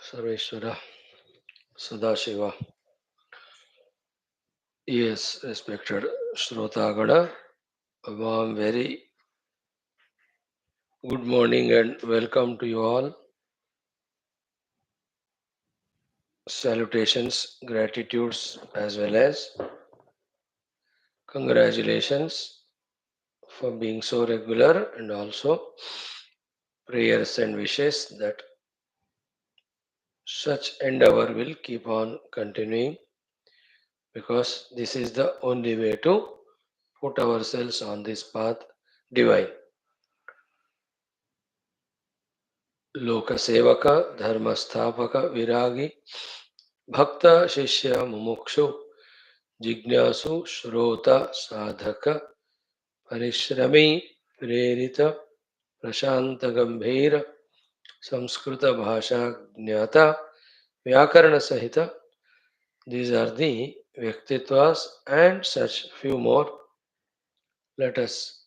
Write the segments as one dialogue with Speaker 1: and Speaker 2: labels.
Speaker 1: Sarveshwara, Sadashiva. Yes, respected Shrothagana, a warm, very good morning and welcome to you all. Salutations, gratitudes, as well as congratulations for being so regular, and also prayers and wishes that such endeavor will keep on continuing, because this is the only way to put ourselves on this path divine. लोकसेवक धर्मस्थापक विरागी भक्त शिष्य मुमुक्षु जिज्ञासु श्रोता साधक परिश्रमी प्रेरित प्रशांत गंभीर संस्कृत भाषा ज्ञाता व्याकरण सहित. These are the Vyaktitvas and such few more. Let us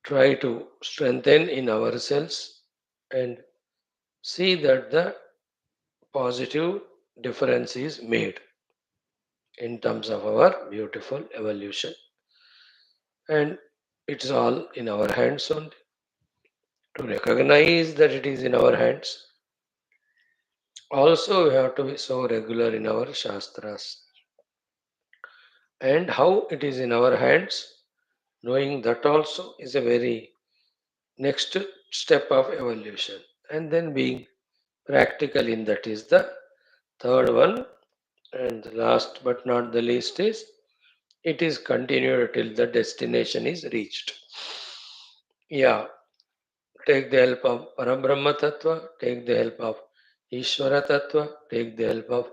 Speaker 1: try to strengthen in ourselves and see that the positive difference is made in terms of our beautiful evolution. And it's all in our hands only. To recognize that it is in our hands, also we have to be so regular in our Shastras. And how it is in our hands, knowing that also is a very next step of evolution. And then being practical in that is the third one. And the last but not the least is it is continued till the destination is reached. Yeah, take the help of Parabrahma Tattva, take the help of Ishvara Tattva, take the help of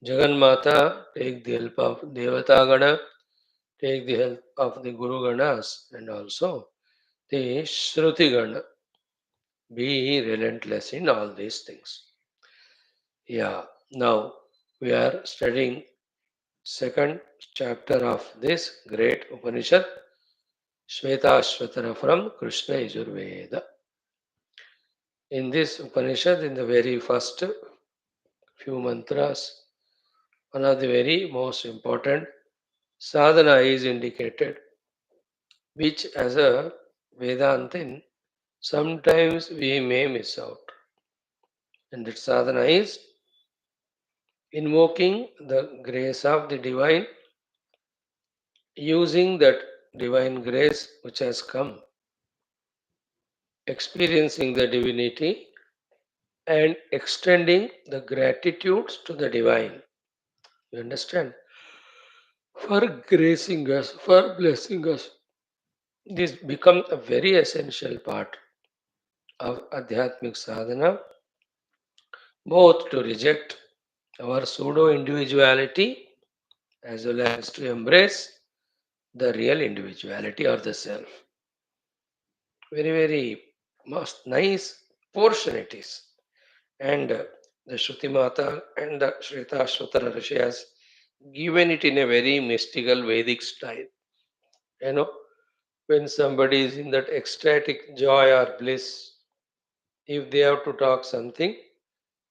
Speaker 1: Jagan Mata, take the help of Devata Gana, take the help of the Guru Ganas, and also the Shruti Gana. Be relentless in all these things. Yeah, now we are studying second chapter of this great Upanishad, Shwethashwathara from Krishna Yajurveda. In this Upanishad, in the very first few mantras, one of the very most important sadhana is indicated, which as a Vedantin, sometimes we may miss out. And that sadhana is invoking the grace of the divine, using that divine grace which has come, experiencing the divinity and extending the gratitudes to the divine. You understand? For gracing us, for blessing us. This becomes a very essential part of Adhyatmic sadhana, both to reject our pseudo individuality as well as to embrace the real individuality or the self. Very, very most nice portion it is. And the Shruti Mata and the Shwethashwathara Rishi has given it in a very mystical Vedic style. You know, when somebody is in that ecstatic joy or bliss, if they have to talk something,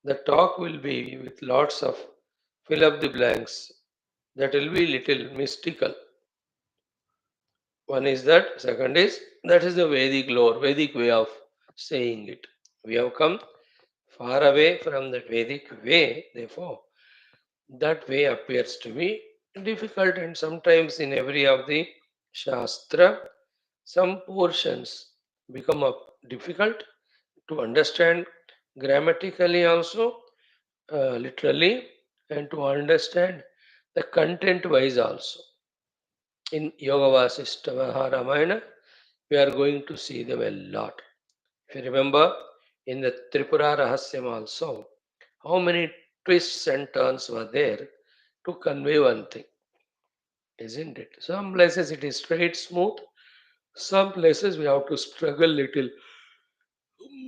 Speaker 1: the talk will be with lots of fill up the blanks. That will be little mystical. One is that, second is that is the Vedic lore, Vedic way of saying it. We have come far away from that Vedic way, therefore, that way appears to be difficult, and sometimes in every of the Shastra, some portions become difficult to understand grammatically also, literally, and to understand the content wise also. In Yoga Vasishtha Maharamaya, we are going to see them a lot. If you remember, in the Tripura Rahasyam also, how many twists and turns were there to convey one thing, isn't it? Some places it is straight, smooth. Some places we have to struggle little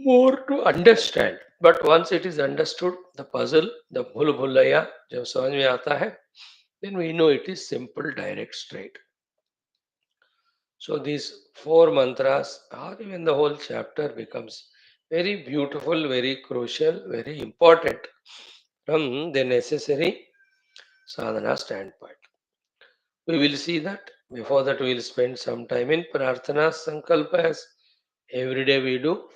Speaker 1: more to understand. But once it is understood, the puzzle, the bhul bhulaya, जब समझ में आता है, then we know it is simple, direct, straight. So these four mantras, or even the whole chapter becomes Very beautiful, very crucial, very important from the necessary sadhana standpoint. We will see that. Before that, we will spend some time in prarthana sankalpa as every day we do,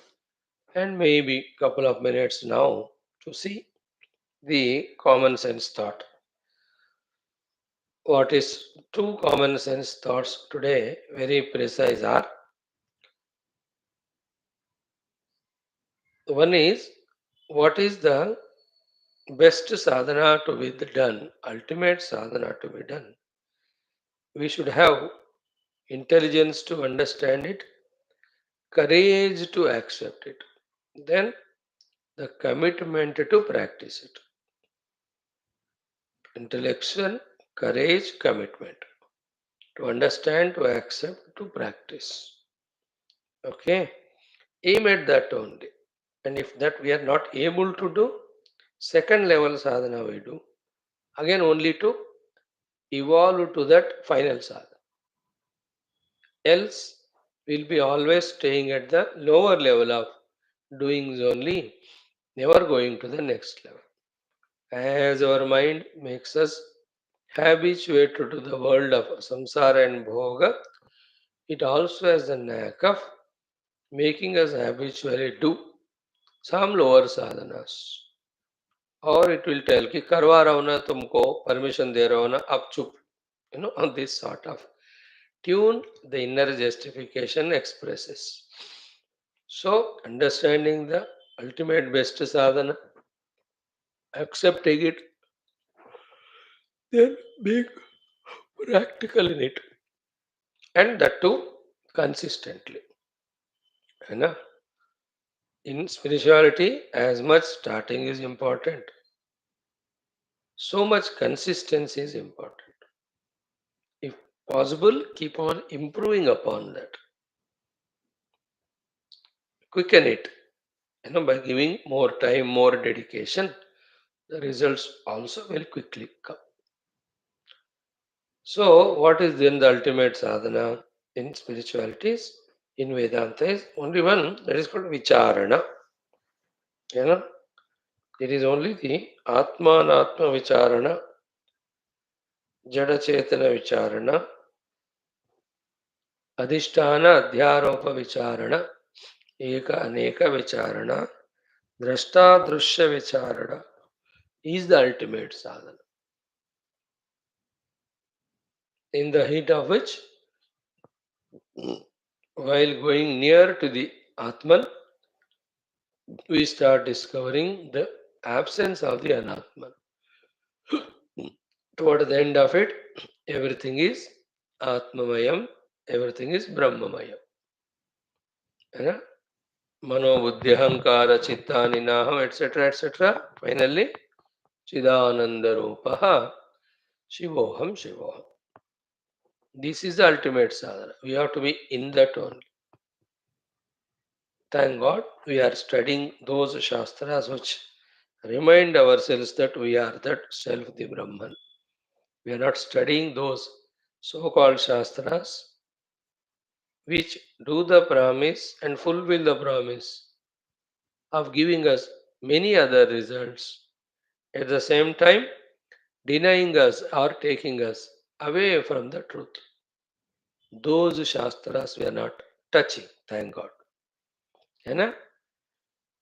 Speaker 1: and maybe couple of minutes now to see the common sense thought. What is two common sense thoughts today? Very precise are. One is, what is the best sadhana to be done, ultimate sadhana to be done? We should have intelligence to understand it, courage to accept it, then the commitment to practice it. Intellection, courage, commitment to understand, to accept, to practice. Okay, aim at that only. And if that we are not able to do, second level sadhana we do. Again, only to evolve to that final sadhana. Else, we'll be always staying at the lower level of doings only, never going to the next level. As our mind makes us habituated to the world of samsara and bhoga, it also has the knack of making us habitually do some lower sadhanas. Or it will tell कि करवा रहा हूं ना तुमको permission दे रहा हूं ना अब चुप, on this sort of tune the inner justification expresses. So understanding the ultimate best sadhana, accepting it, then being practical in it, and that too consistently. You know, in spirituality, as much starting is important, so much consistency is important. If possible, keep on improving upon that. Quicken it, by giving more time, more dedication, the results also will quickly come. So, what is then the ultimate sadhana in spiritualities? In Vedanta is only one, that is called vicharana. You know, it is only the Atmanatma vicharana, Jada Chetana vicharana, Adhisthana Adhyaropa vicharana, Eka Aneka vicharana, Drashta Drushya vicharana is the ultimate sadhana. In the heat of which, while going near to the Atman, we start discovering the absence of the Anatman. Toward the end of it, everything is Atmamayam, everything is Brahmamayam. है Manobuddhi, Ahankara, Chitta, Ninaham, etc. etc. Finally, Chidananda Rupaha, Shivoham, Shivoham. This is the ultimate sadhana. We have to be in that only. Thank God we are studying those Shastras which remind ourselves that we are that self, the Brahman. We are not studying those so called Shastras which do the promise and fulfill the promise of giving us many other results. At the same time, denying us or taking us away from the truth. Those Shastras we are not touching, thank God. है ना?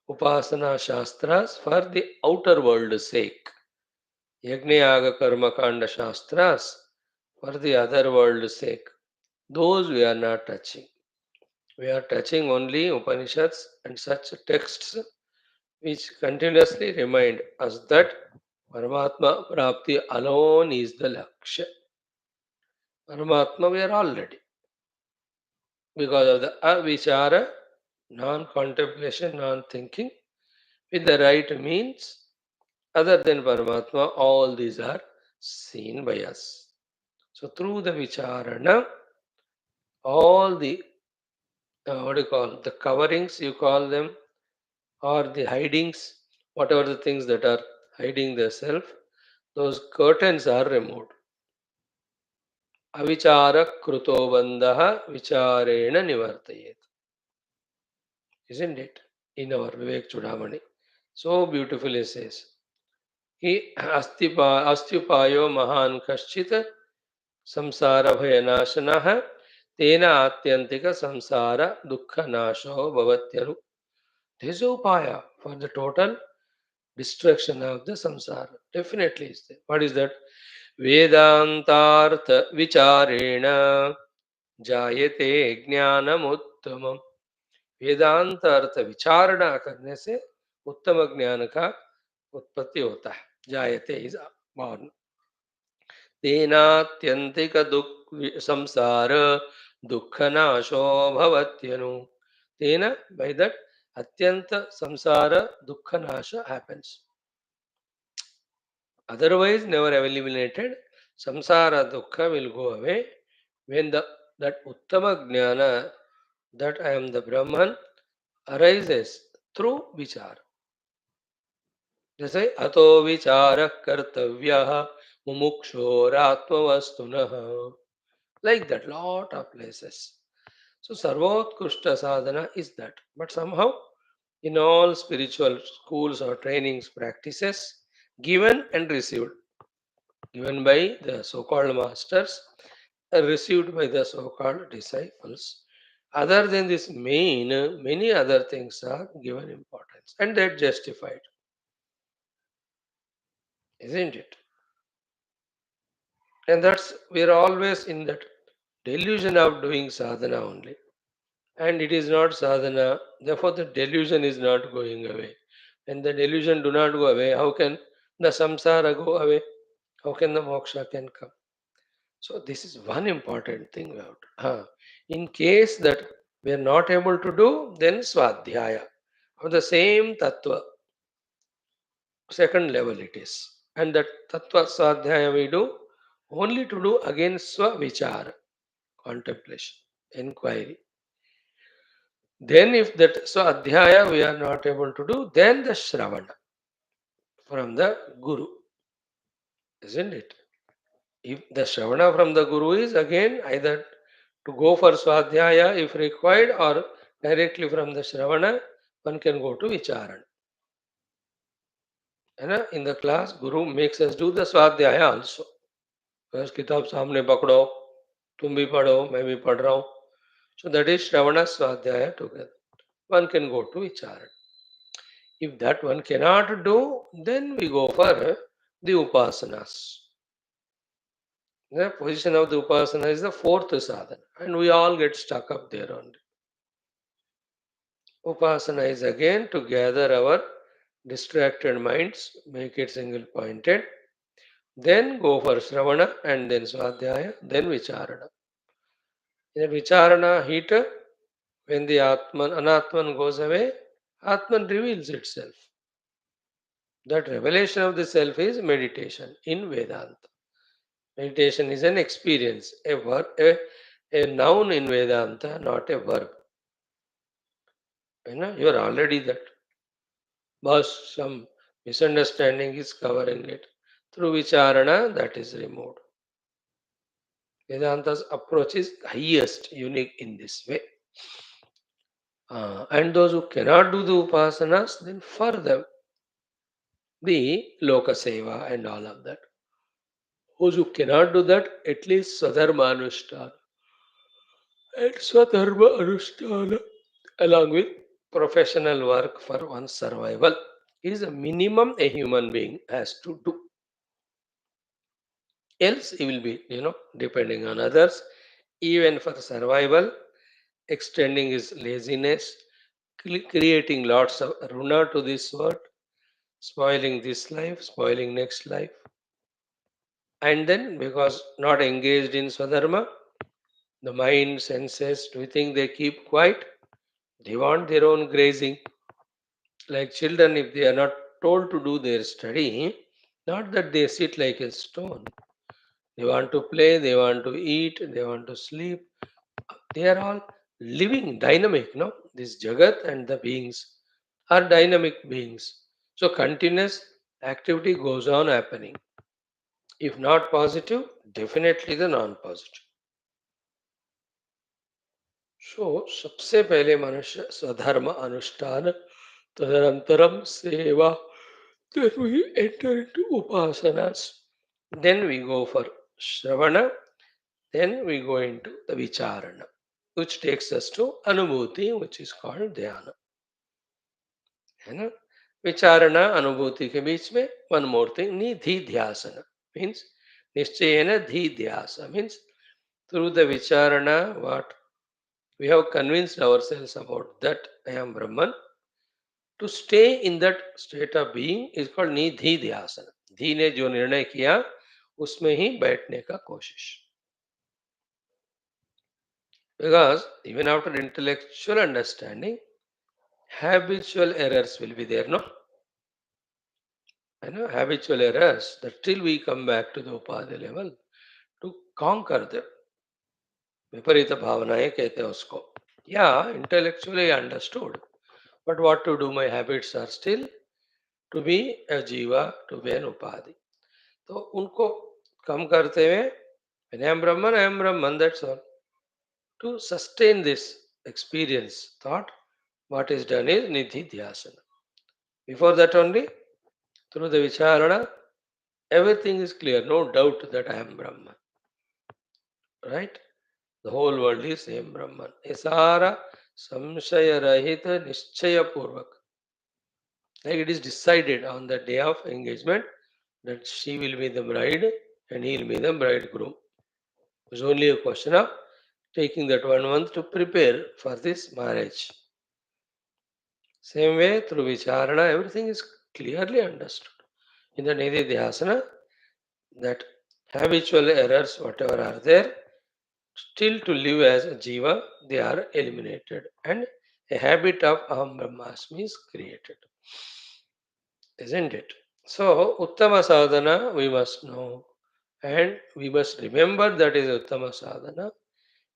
Speaker 1: Upasana Shastras for the outer world's sake. Yajna Karma Kanda Shastras for the other world's sake. Those we are not touching. We are touching only Upanishads and such texts which continuously remind us that Paramatma Prapti alone is the Lakshya. Paramatma we are already. Because of the avichara, non-contemplation, non-thinking, with the right means, other than Paramatma, all these are seen by us. So through the vicharana, all the what do you call the coverings you call them, or the hidings, whatever the things that are hiding the self, those curtains are removed. Avichara kruto bandha vicharena nivartayet. Isn't it? in our Vivek Chudamani. So beautifully says, he astyupayo mahan kaschit samsara bhayanashanaha tena atyantika samsara dukkha nasho bhavatyaru. There is a upaya for the total destruction of the samsara. Definitely is there. What is that? Vedantartha vicharena जायते ज्ञानमुत्तमम. वेदांत अर्थ विचारणा करने से उत्तम ज्ञान का उत्पत्ति होता है. जायते इज बॉर्न. तेनात्यंतिक दुख संसार दुख नाशो भवत्यनु. तेना by that अत्यंत संसार दुख नाश happens. Otherwise never eliminated. Samsara dukkha will go away when that uttama jnana, that I am the Brahman, arises through vichara. They say, ato vichara kartavyaha mumukshorātmavastunah. Like that, lot of places. So, Sarvotkushta sadhana is that. But somehow, in all spiritual schools or trainings, practices, given and received, given by the so-called masters, received by the so-called disciples. Other than this main, many other things are given importance and that justified, isn't it? And that's we're always in that delusion of doing sadhana only. And it is not sadhana, therefore the delusion is not going away. When the delusion do not go away, how can the samsara go away? How can the moksha can come? So this is one important thing about. In case that we are not able to do, then swadhyaya of the same tattva, second level it is. And that tattva swadhyaya we do only to do again swavichara, contemplation, inquiry. Then if that swadhyaya we are not able to do, then the shravana from the guru, isn't it? If the shravana from the guru is again either to go for swadhyaya if required or directly from the shravana, one can go to vicharana. And in the class, guru makes us do the swadhyaya also. First kitab सामने पकड़ो, तुम भी पढ़ो, मैं भी पढ़ रहा हूँ. So that is Shravana Swadhyaya together. One can go to vicharana. If that one cannot do, then we go for the upasanas. The position of the upasana is the fourth sadhana, and we all get stuck up there only. Upasana is again to gather our distracted minds, make it single pointed, then go for Shravana and then Swadhyaya, then Vicharana. In Vicharana heat, when the Atman, Anatman goes away, Atman reveals itself. That revelation of the self is meditation in Vedanta. Meditation is an experience, a noun in Vedanta, not a verb. You are already that. But some misunderstanding is covering it. Through Vicharana, that is removed. Vedanta's approach is highest, unique in this way. And those who cannot do the upasanas, then for them, the loka seva and all of that. Those who cannot do that, at least swadharma anushtana. And swadharma anushtana, along with professional work for one's survival, is a minimum a human being has to do. Else, he will be, depending on others, even for survival, extending his laziness, creating lots of runa to this world, spoiling this life, spoiling next life. And then, because not engaged in Swadharma, the mind, senses, do you think they keep quiet? They want their own grazing. Like children, if they are not told to do their study, not that they sit like a stone. They want to play, they want to eat, they want to sleep. They are all living, dynamic, no? This Jagat and the beings are dynamic beings. So continuous activity goes on happening. If not positive, definitely the non-positive. So सबसे पहले मनुष्य स्वधर्म अनुष्ठान Tadanantaram seva. Then we enter into upasanas. Then we go for shravana. Then we go into the vicharana, which takes us to anubhuti, which is called dhyana. है ना? विचारणा अनुभूति के बीच में वन मोर थिंग निधि ध्यासन मीन्स निश्चयेन धी ध्यास means through the vicharana what we have convinced ourselves about that I am Brahman. To stay in that state of being is called निधि ध्यासन. धी ने जो निर्णय किया उसमें ही बैठने का कोशिश. Because even after intellectual understanding, habitual errors will be there, no? Habitual errors that till we come back to the upadhi level to conquer them. विपरीत भावनाएं कहते हैं उसको. Yeah, intellectually understood. But what to do? My habits are still to be a jiva, to be an upadhi. तो उनको कम करते हुए when I am Brahman, that's all. To sustain this experience, thought, what is done is nidhi dhyasana. Before that only, through the vicharana, everything is clear, no doubt that I am Brahman. Right? The whole world is same Brahman. Isara samshaya rahita nischaya purvak. Like it is decided on the day of engagement that she will be the bride and he will be the bridegroom. It's only a question of taking that 1 month to prepare for this marriage. Same way through vicharana, everything is clearly understood. In the Nidhi Dhyasana, that habitual errors, whatever are there, still to live as a jiva, they are eliminated and a habit of aham brahmasmi is created. Isn't it? So, Uttama sadhana we must know and we must remember that is Uttama sadhana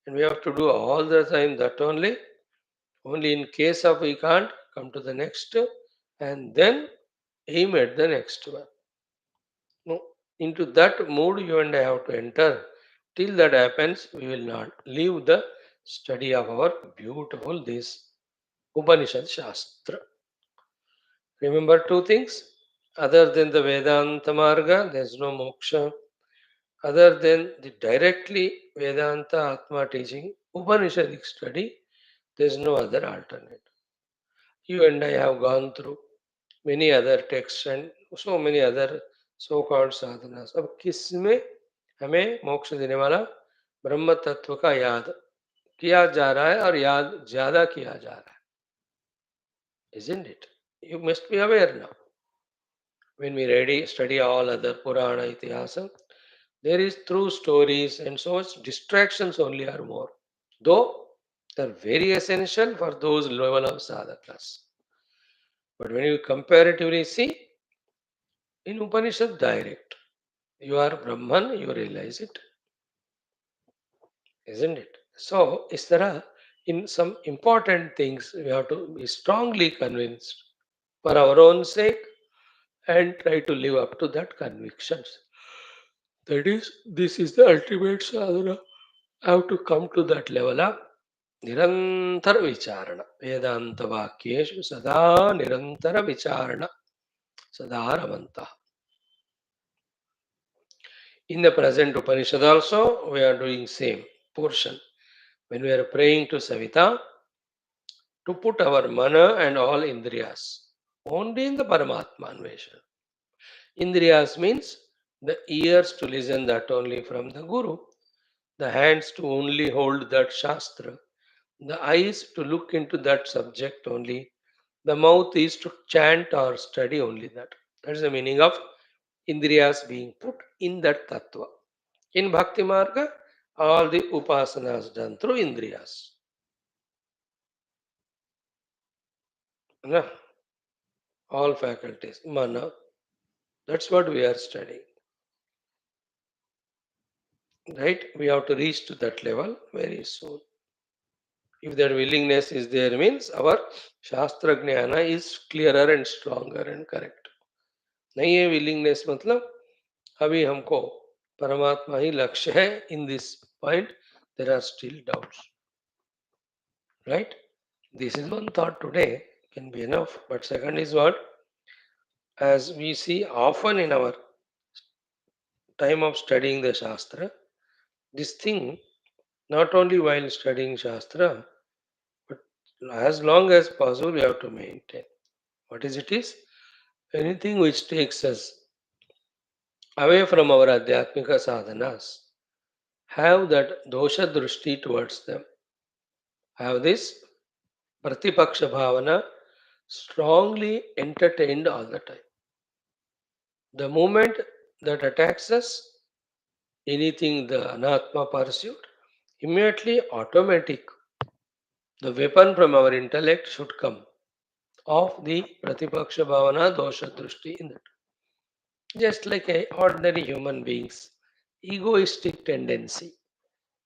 Speaker 1: and we have to do all the time that only. Only in case of we can't come to the next and then aim at the next one. No, into that mood you and I have to enter. Till that happens, we will not leave the study of our beautiful this Upanishad Shastra. Remember two things. Other than the Vedanta Marga, there is no moksha. Other than the directly Vedanta Atma teaching, Upanishadic study, there is no other alternative. You and I have gone through many other texts and so many other so-called sadhanas. अब किसमें हमें मोक्ष देने वाला ब्रह्म तत्व का याद किया जा रहा है और याद ज्यादा किया जा रहा है. Isn't it? You must be aware now. When we study all other Purana, Itihasa, there is through stories and so much distractions only are more. Though they are very essential for those level of sadhakas. But when you comparatively see, in Upanishad direct, you are Brahman, you realize it. Isn't it? So, is there in some important things we have to be strongly convinced for our own sake and try to live up to that convictions. That is, this is the ultimate sadhana. I have to come to that level of nirantar vicharana. Vedanta vakyeshu sada nirantara vicharana. Sadharamanta. In the present Upanishad also, we are doing same portion. When we are praying to Savita, to put our mana and all indriyas only in the Paramatma Anveshan. Indriyas means the ears to listen that only from the Guru, the hands to only hold that Shastra, the eyes to look into that subject only, the mouth is to chant or study only that. That is the meaning of Indriyas being put in that Tattva. In Bhakti Marga, all the upasanas done through Indriyas. No? All faculties, mana. That's what we are studying. Right? We have to reach to that level very soon. If that willingness is there, means our Shastra Jnana is clearer and stronger and correct. नहीं है willingness मतलब अभी हमको परमात्मा ही लक्ष्य है. In this point there are still doubts. Right? This is one thought today. can be enough. But second is what? As we see often in our time of studying the Shastra, this thing, not only while studying Shastra, but as long as possible, we have to maintain. What is it is? Anything which takes us away from our Adhyatmika sadhanas, have that dosha drushti towards them. Have this Pratipaksha bhavana strongly entertained all the time. The moment that attacks us, anything the anatma pursued, immediately automatic, the weapon from our intellect should come of the Pratipaksha bhavana dosha drushti in that. Just like a ordinary human beings, egoistic tendency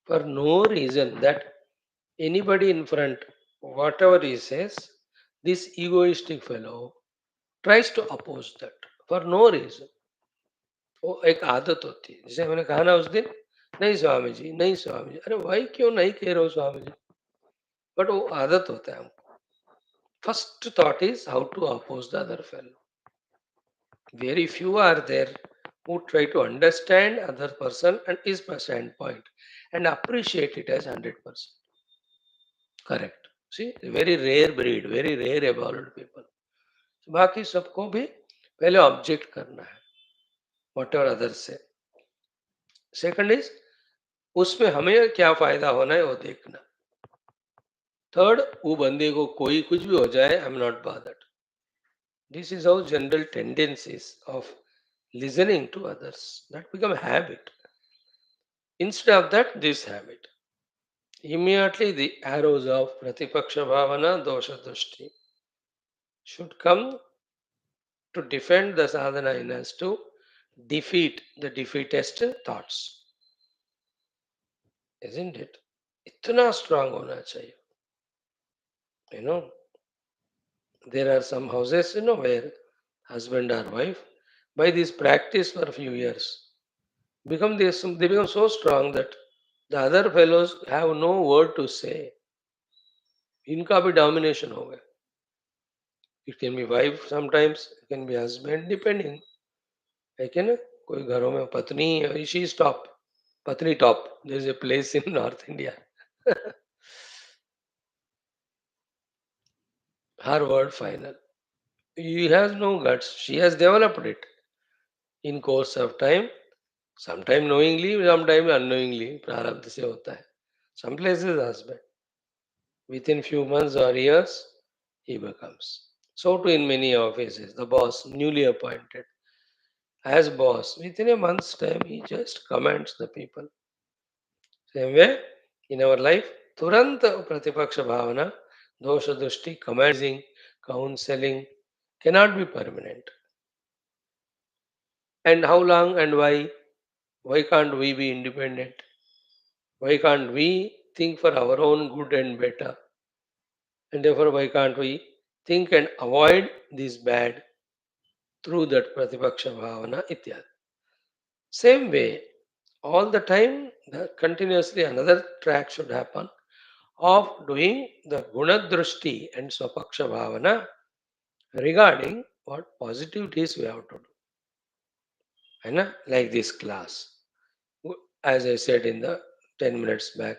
Speaker 1: for no reason that anybody in front, whatever he says, this egoistic fellow tries to oppose that for no reason. वो एक आदत होती है, जैसे मैंने कहा ना उस दिन, नहीं स्वामी जी, नहीं स्वामी जी, अरे भाई क्यों नहीं कह रहे हो स्वामी जी? बट वो आदत होता है हमको. First thought is how to oppose the other fellow. Very few are there who try to understand other person and his standpoint and appreciate it as 100%. Correct. See, very rare breed, very rare evolved people. बाकी सबको भी पहले object करना है, what ever other से. Second is उसमें हमें क्या फायदा होना है वो देखना. थर्ड, वो बंदे को कोई कुछ भी हो जाए, I am not bothered. This is our general tendencies of listening to others. That become a habit. Instead of that, this habit. Immediately the arrows of Pratipaksha Bhavana Dosha Drushti should come to defend the sadhana in us, to defeat the defeatist thoughts. Isn't it? इतना strong होना चाहिए. You know, there are some houses, where husband or wife, by this practice for a few years, they become so strong that the other fellows have no word to say. इनका भी domination हो गया. It can be wife sometimes, it can be husband, depending. है कि ना, कोई घरों में पत्नी, she is top, पत्नी top. There is a place in North India. Her word final. He has no guts. She has developed it in course of time. Sometime knowingly, sometime unknowingly. प्रारब्ध से होता है. Some places husband. Within few months or years, he becomes. So too in many offices, the boss, newly appointed, as boss, within a month's time, he just commands the people. Same way, in our life, Turanta Pratipaksha Bhavana, Dosha Dushti, commanding, counseling, cannot be permanent. And how long and why? Why can't we be independent? Why can't we think for our own good and better? And therefore, why can't we think and avoid this bad through that Pratipaksha Bhavana ityad? Same way, all the time, continuously another track should happen of doing the Gunadrushti and Swapaksha Bhavana regarding what positivities we have to do. Like this class. As I said in the 10 minutes back,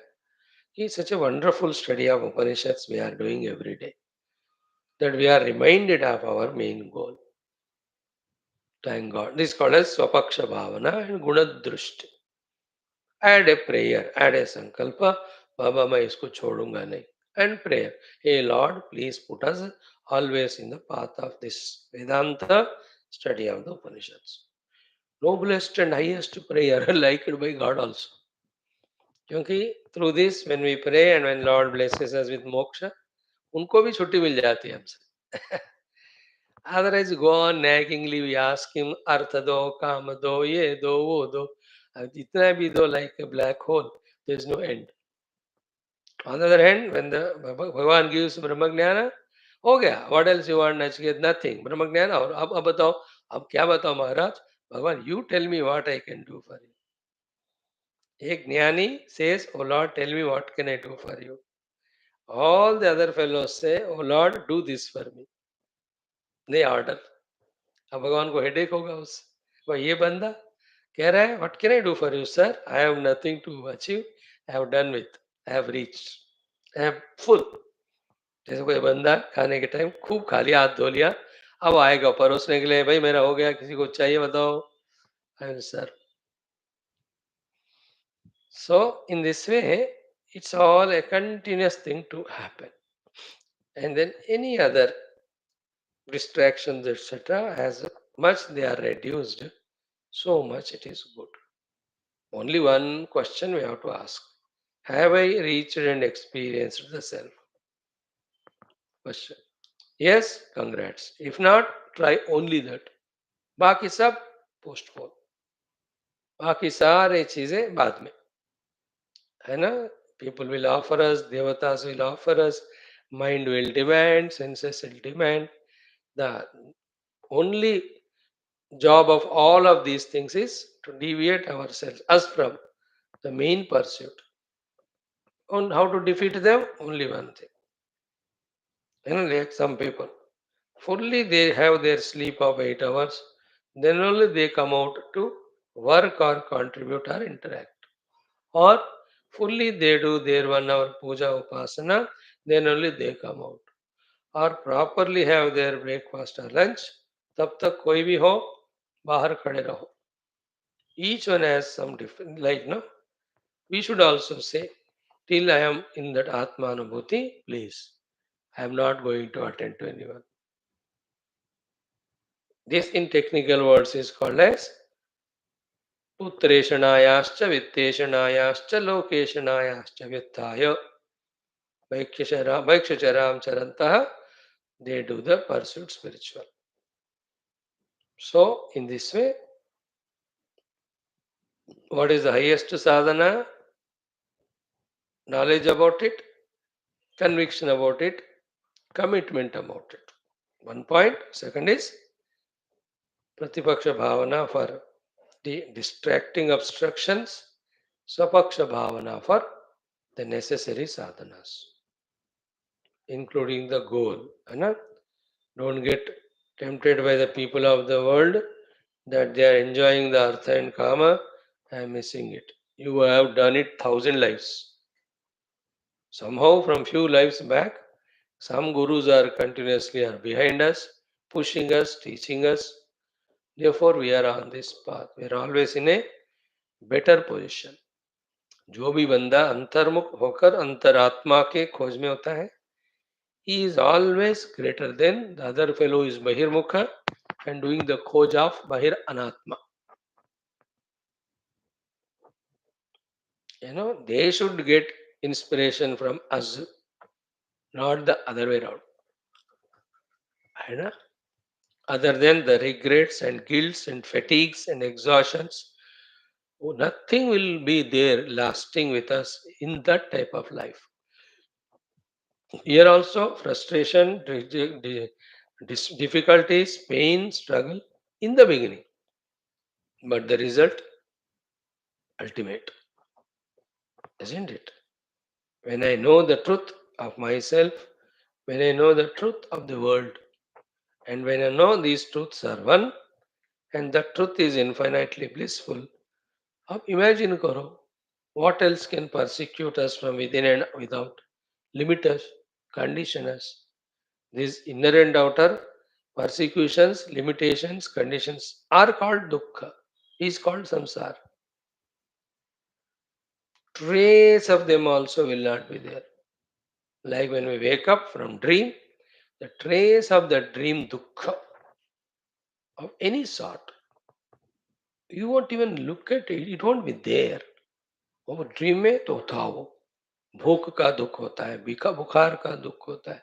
Speaker 1: it's such a wonderful study of Upanishads we are doing every day, that we are reminded of our main goal. Thank God. This is called as Swapaksha Bhavana and Gunadrushti. Add a prayer, add a sankalpa, Baba मैं इसको छोड़ूंगा नहीं. And prayer, hey Lord, please put us always in the path of this Vedanta study of the Upanishads. Noblest and highest prayer liked by God also. क्योंकि through this when we pray and when Lord blesses us with moksha, उनको भी छुट्टी मिल जाती है हमसे. Otherwise, go on naggingly, we ask him, Artha do, Kama do, ye do, wo do. Itna bhi do like a black hole, there is no end. On the other hand, when the Bhagavan gives Brahma Jnana, हो गया, what else you want, Nachiket? Nothing. Brahma Jnana, और अब बताओ, अब क्या बताओ महाराज? भगवान, you tell me what I can do for you. एक ज्ञानी says, oh Lord, tell me what can I do for you. All the other fellows say, "Oh Lord, do this for me." They order. अब भगवान को headache होगा उससे, भाई ये बंदा कह रहा है, "What can I do for you, sir? I have nothing to achieve. I have done with. I have reached. I am full." जैसे कोई बंदा खाने के टाइम खूब खा लिया, हाथ धो लिया, अब आएगा परोसने के लिए, भाई मेरा हो गया, किसी को चाहिए बताओ, I will serve. So in this way, it's all a continuous thing to happen. And then any other distractions, etc., as much they are reduced, so much it is good. Only one question we have to ask. Have I reached and experienced the self? Question. Yes, congrats. If not, try only that. बाकी सब postpone. बाकी सारे चीजें बाद में, है ना? People will offer us, devatas will offer us, mind will demand, senses will demand. The only job of all of these things is to deviate ourselves, us from the main pursuit. On how to defeat them? Only one thing. Like some people, fully they have their sleep of 8 hours, then only they come out to work or contribute or interact. Or fully they do their 1 hour puja upasana, then only they come out. Or properly have their breakfast or lunch, तब तक कोई भी हो बाहर खड़े रहो. Each one has some different, like no, we should also say, till I am in that Atma Anubhuti, please, I am not going to attend to anyone. This in technical words is called as पुत्रेषणायाश्च वित्तेषणायाश्च लोकेषणायाश्च वित्ताय भैक्षचराम चरन्तः, they do the pursuit spiritual. So in this way, what is the highest sadhana? Knowledge about it, conviction about it, commitment about it. One point. Second is Pratipaksha Bhavana for the distracting obstructions, Swapaksha Bhavana for the necessary sadhanas, including the goal. Don't get tempted by the people of the world that they are enjoying the artha and kama. I am missing it. You have done it 1,000 lives. Somehow, from few lives back, some gurus are continuously are behind us, pushing us, teaching us. Therefore, we are on this path. We are always in a better position. जो भी बंदा अंतर्मुख होकर अंतरात्मा के खोज में होता है, he is always greater than the other fellow is bahirmukha and doing the khoj of bahir anatma. They should get inspiration from us, not the other way around. Other than the regrets and guilts and fatigues and exhaustions, nothing will be there lasting with us in that type of life. Here also, frustration, difficulties, pain, struggle in the beginning, but the result ultimate, isn't it? When I know the truth of myself, when I know the truth of the world, and when I know these truths are one, and the truth is infinitely blissful, अब imagine करो, what else can persecute us from within and without, limit us, condition us? These inner and outer persecutions, limitations, conditions are called dukkha, is called samsara. Trace of them also will not be there. Like when we wake up from dream, the trace of the dream dukkha of any sort, you won't even look at it, it won't be there. वो dream में तो था वो, भूख का दुख होता है, बीका बुखार का दुख होता है,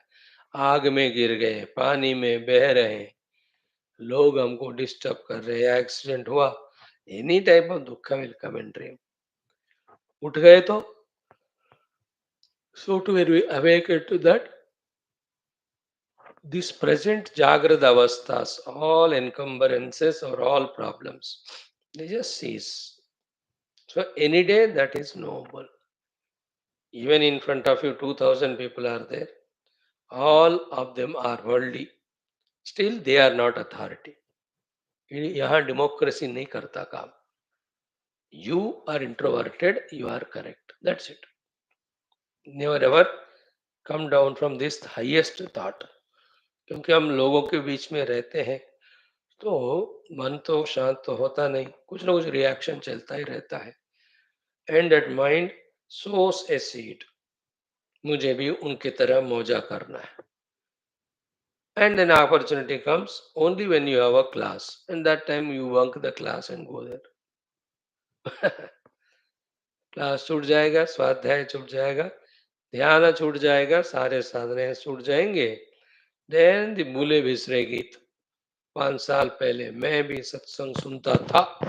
Speaker 1: आग में गिर गए, पानी में बह रहे हैं, लोग हमको डिस्टर्ब कर रहे हैं, एक्सीडेंट हुआ, एनी टाइप ऑफ दुख विल कम इन ड्रीम. उठ गए तो, so to awaken to that, this present jagrada avasthas, all encumbrances or all problems, they just cease. So any day that is noble. Even in front of you, 2000 people are there. All of them are worldly. Still, they are not authority. यहाँ democracy नहीं करता काम. You are introverted, you are correct. That's it. Never ever come down from this highest thought. क्योंकि हम लोगों के बीच में रहते हैं तो मन तो शांत तो होता नहीं, कुछ ना कुछ रिएक्शन चलता ही रहता है. And that mind sows a seed. मुझे भी उनकी तरह मौजा करना है. And then opportunity comes only when you have a class, and that time you bunk the class and go there. Class छूट जाएगा, स्वाध्याय छूट जाएगा, ध्यान छूट जाएगा, सारे साधने छूट जाएंगे. देन द मूले बिसरे गीत. 5 साल पहले मैं भी सत्संग सुनता था.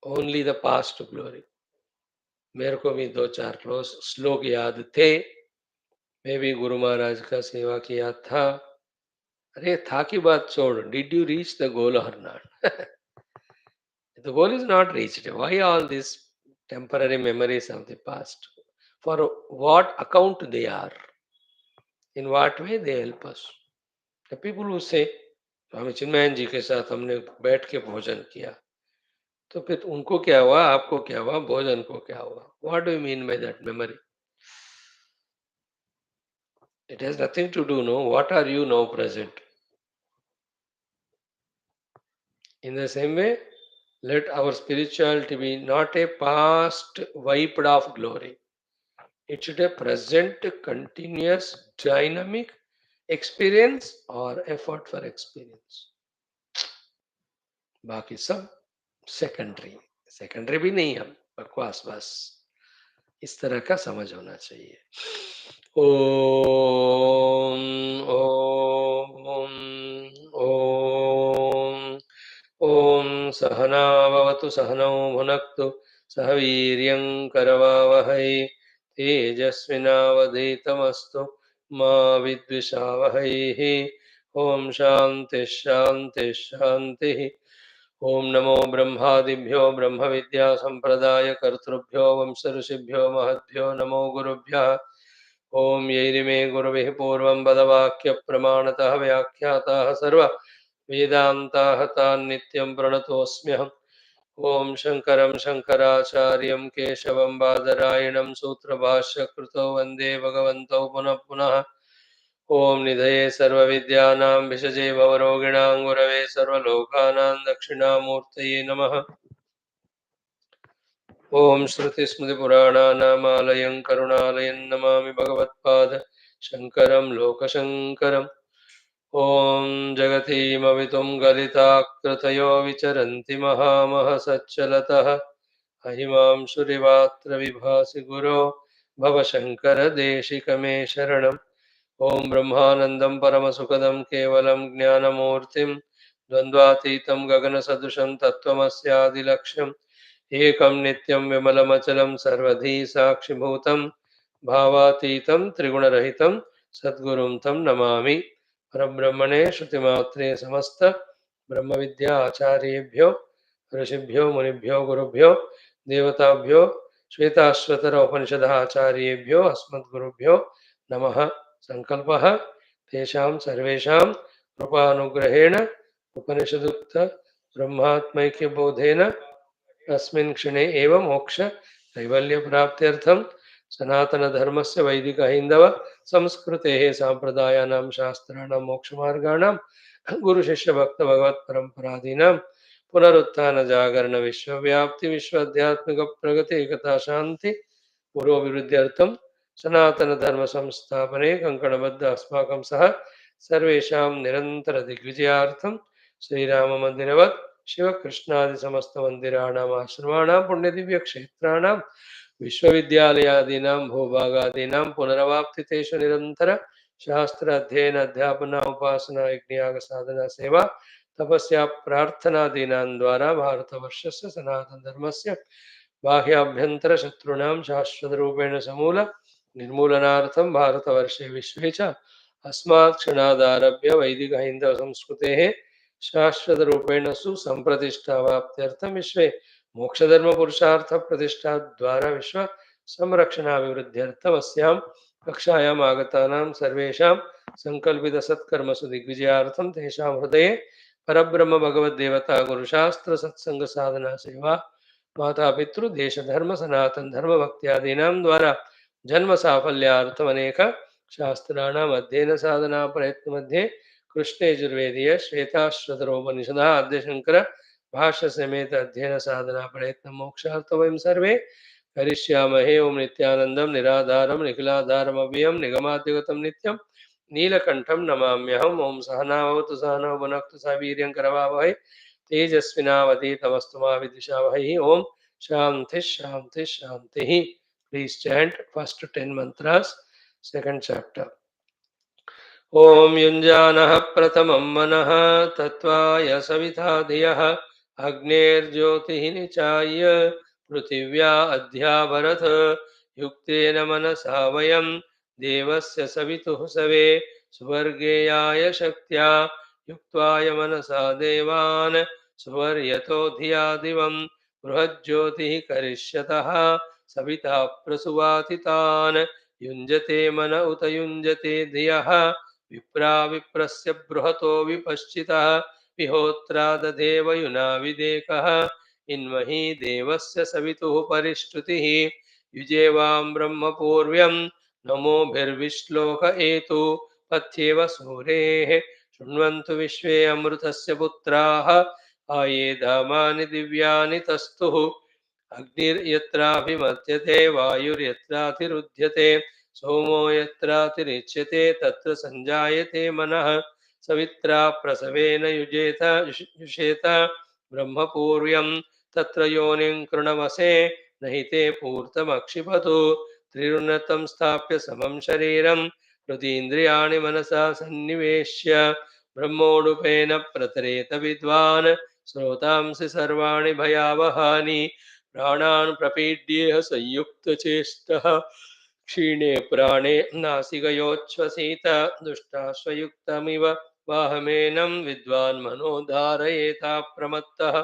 Speaker 1: Only the past glory. मेरे को भी 2-4 श्लोक याद थे. मैं भी गुरु महाराज का सेवा किया था. अरे था की बात छोड़. Did you reach the goal और not? The goal is not reached. Why all these temporary memories of the past? For what account they are? In what way they help us? The people who say, Swami Chinmayanand जी के साथ हमने बैठ के भोजन किया, तो फिर उनको क्या हुआ, आपको क्या हुआ, भोजन को क्या हुआ? What do you mean by that memory? It has nothing to do, no. What are you now present? In the same way, let our spirituality be not a past wiped off glory. It should be a present, continuous, dynamic experience or effort for experience. बाकी सब secondary. Secondary भी नहीं, हम बकवास बस. इस तरह का समझ होना चाहिए. ओम ओम ओम ओम सहना भवतु सहनौ भुनक्तु सह वीर्यं करवावहै तेजस्विनावधीतमस्तु मा विद्विषावहैः. ओम शांति शांति शांति. ओम नमो ब्रह्मादिभ्यो ब्रह्म विद्या संप्रदाय कर्तृभ्यो वंश ऋषिभ्यो महद्भ्यो नमो गुरुभ्यः. ओम यैरिमे गुरुभिः पूर्वं पदवाक्य प्रमाणतः व्याख्याताः सर्व वेदान्ताः तान् नित्यं प्रणतोऽस्म्यहम्. ओम शंकरं शंकराचार्यं केशवं बादरायणं सूत्रभाष्यकृतौ वन्दे भगवन्तौ पुनः पुनः. ओम निधये सर्वविद्यानां भिषजे भवरोगिणां गुरवे सर्वलोकानां दक्षिणामूर्तये नमः. ओम श्रुतिस्मृतिपुराणानामालयं करुणालयं नमामि भगवत्पाद शंकरं लोकशंकरम्. ओम जगतीमवितुं गलिताकृतयो विचरन्ति महामहसच्चलतः अहिमांशुरिवात्र विभासि गुरो भवशङ्करदेशिकमे शरणम्. ओम ब्रह्मानन्दं परमसुखदं केवलं ज्ञानमूर्तिं द्वन्द्वातीतं गगनसदृशं तत्त्वमस्यादिलक्ष्यम् एकं नित्यं विमलमचलं सर्वधी साक्षिभूतं भावातीतं त्रिगुणरहितं सद्गुरुं तं नमामि. परब्रह्मणे श्रुतिमात्रे समस्त ब्रह्मविद्या आचार्येभ्यो ऋषिभ्यो मुनिभ्यो गुरुभ्यो देवताभ्यो श्वेताश्वतर उपनिषदः आचार्येभ्यो अस्मद्गुरुभ्यो नमः. संकल्पः तेषां सर्वेषां कृपानुग्रहेण उपनिषदुक्त ब्रह्मात्मैक्यबोधेन अस्मिन् क्षणे एव मोक्ष कैवल्य प्राप्त्यर्थं सनातनधर्मस्य वैदिक हिन्दव संस्कृतेः साम्प्रदायानां शास्त्राणां मोक्षमार्गाणां गुरुशिष्य भक्त भगवत् परम्परादीनां पुनरुत्थान जागरण विश्वव्याप्ति विश्वाध्यात्मिक प्रगति एकता शांति पुरोभिवृद्ध्यर्थं सनातन धर्म संस्थापने कंकणबद्ध अस्माकं सह सर्वेषां निरंतर दिग्विजयार्थं श्रीराम मंदिरवत् शिव कृष्णादि समस्त मंदिराणाम् आश्रमाणां पुण्यदिव्य क्षेत्राणां विश्वविद्यालयादीनां भूभागादीनां पुनरवाप्तितेषु निरंतर शास्त्र अध्ययन अध्यापन उपासना यज्ञयाग साधना सेवा तपस्या प्रार्थनादीनां द्वारा भारतवर्षस्य सनातन धर्मस्य बाह्याभ्यंतर शत्रूणां शाश्वत रूपेण समूल निर्मूलनार्थं भारतवर्षे विश्वे च अस्मात् क्षणादारभ्य वैदिक हिंदव संस्कृतेः शाश्वत रूपेण सुसंप्रतिष्ठावाप्त्यर्थं विश्वे मोक्षधर्म पुरुषार्थ प्रतिष्ठा द्वारा विश्व संरक्षणाभिवृद्ध्यर्थमस्यां कक्षायाम् आगतानां सर्वेषां सङ्कल्पितसत्कर्मसु दिग्विजयार्थं तेषां हृदये परब्रह्म भगवद्देवता गुरुशास्त्र सत्संग साधना सेवा माता पितृ देश धर्म सनातन धर्म भक्त्यादीनां द्वारा जन्म साफल्यार्थम अनेक शास्त्राणाम अध्ययन साधना प्रयत्न मध्ये कृष्णे यजुर्वेदीय श्वेताश्वतरोपनिषद आद्य शंकर भाष्य समेत अध्ययन साधना प्रयत्न मोक्षार्थ वयं सर्वे करिष्यामहे ओम नित्यानंदम निराधारम निखिलाधारम अव्ययम निगमाद्यगतम नित्यम नीलकंठम नमाम्यहम् ओम सहनावतु सहनौ भुनक्तु सह वीर्यं करवावहै तेजस्विनावधीतमस्तु मा विद्विषावहै ओम शांति शांति शांति. Please chant first 10 mantras, second chapter. ॐ युञ्जानः प्रथमं मनः तत्त्वाय सविता धियः अग्नेर्ज्योतिः निचाय्य पृथिव्या अद्या भरत युक्तेन मनसा वयं देवस्य सवितुः सवे सुवर्गेयाय शक्त्या युक्त्वाय मनसा देवान् सुवर्यतो धिया दिवं बृहज्योतिः करिष्यतः सविता प्रसुवातितान् युञ्जते मन उत युञ्जते धियः विप्रा विप्रस्य बृहतो विपश्चितः विहोत्रा दधेव युना विदेकः इन्मही देवस्य सवितुः परिष्टुतिः युजेवां ब्रह्मपूर्व्यं नमोभिर्विश्लोक एतु पथ्येव सूरेः शृण्वन्तु विश्वे अमृतस्य पुत्राः आये धामानि दिव्यानि तस्तुः अग्निर्यत्राभिमत्यते वायुर्यत्रातिरुध्यते सोमो यत्रातिरिच्यते तत्र संजायते मनः सवित्रा प्रसवेन युषेत ब्रह्मपूर्व्यं तत्र योनिं कृणवसे नहि ते पूर्तमक्षिपतु त्रिरुणतं स्थाप्य समं शरीरं हृदीन्द्रियाणि मनसा सन्निवेश्य ब्रह्मोडुपेन प्रतरेत विद्वान् श्रोतांसि सर्वाणि भयावहानि प्राणान् प्रपीड्येह संयुक्तचेष्टः क्षीणे प्राणे नासिकयोच्छ्वसित दुष्टाश्वयुक्तमिव वाहमेनं विद्वान् मनो धारयेता प्रमत्तः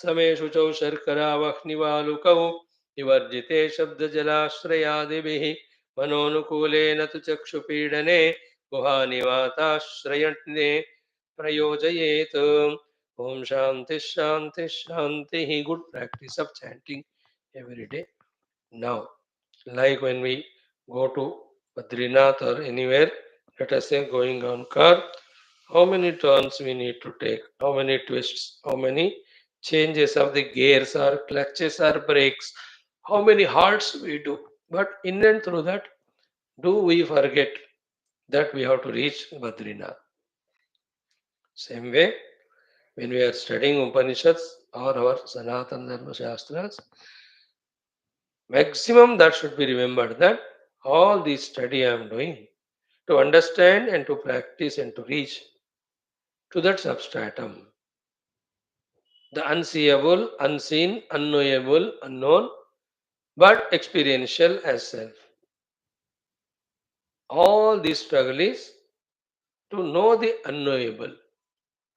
Speaker 1: समे शुचौ शर्करावह्निवालुकौ विवर्जिते शब्दजलाश्रयादिभिः मनोनुकूलेन तु चक्षुपीडने गुहानिवाताश्रयणे प्रयोजयेत्. Om Shanti Shanti Shanti. Good practice of chanting every day. Now, like when we go to Badrinath or anywhere, let us say going on car, how many turns we need to take, how many twists, how many changes of the gears or clutches or brakes, how many halts we do. But in and through that, do we forget that we have to reach Badrinath? Same way, when we are studying Upanishads or our Sanatana Dharma Shastras, maximum that should be remembered that all this study I am doing to understand and to practice and to reach to that substratum, the unseeable, unseen, unknowable, unknown, but experiential as self. All this struggle is to know the unknowable,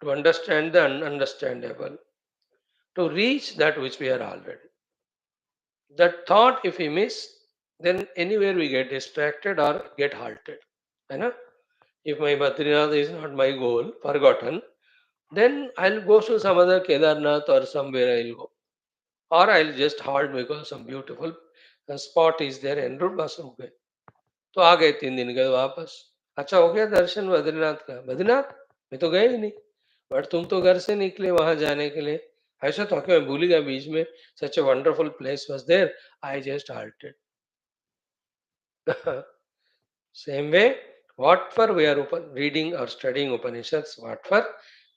Speaker 1: to understand the ununderstandable, to reach that which we are already. That thought, if we miss, then anywhere we get distracted or get halted. You know? If my Badrinath is not my goal, forgotten, then I'll go to some other Kedarnath or somewhere I'll go. Or I'll just halt because some beautiful spot is there en route बस हो गए. तो आ गए 3 दिन के वापस. अच्छा हो गया दर्शन बद्रीनाथ का. बद्रीनाथ मैं तो गए ही नहीं. बट तुम तो घर से निकले वहां जाने के लिए. ऐसा तो मैं भूल गया बीच में. Such a wonderful place was there. I just halted. Same way, what for we are reading or studying Upanishads, what for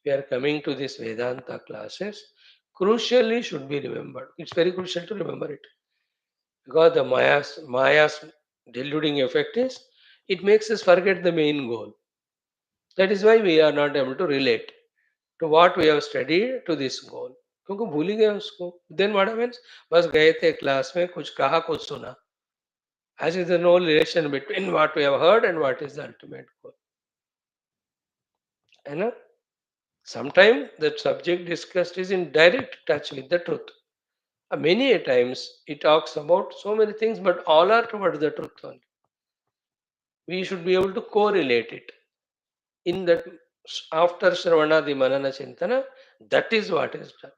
Speaker 1: we are coming to this Vedanta classes, crucially should be remembered. It's very crucial to remember it. Because the Maya's deluding effect is, it makes us forget the main goal. That is why we are not able to relate to what we have studied to this goal. क्योंकि भूल ही गए उसको. Then what happens? बस गए थे class में कुछ कहा कुछ सुना. As is there no relation between what we have heard and what is the ultimate goal. You know? Sometimes the subject discussed is in direct touch with the truth. Many a times he talks about so many things, but all are towards the truth only. We should be able to correlate it. In that, after Shravana, the Manana Chintana, that is what is done.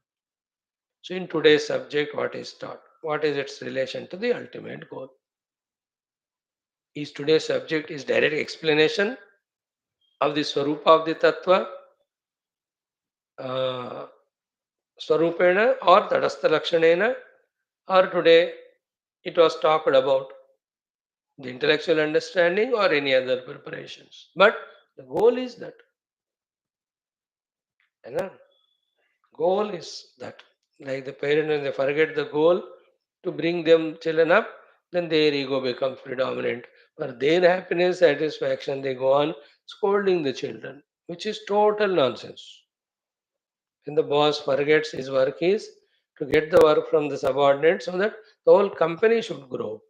Speaker 1: So, in today's subject, what is taught? What is its relation to the ultimate goal? Is today's subject is direct explanation of the Swarupa of the Tattva, uh, Swarupena or Tadastha Lakshanena, or today it was talked about the intellectual understanding or any other preparations. But the goal is that. You know, goal is that. Like the parent, when they forget the goal to bring them children up, then their ego becomes predominant. For their happiness, satisfaction, they go on scolding the children, which is total nonsense. When the boss forgets his work is to get the work from the subordinate so that the whole company should grow.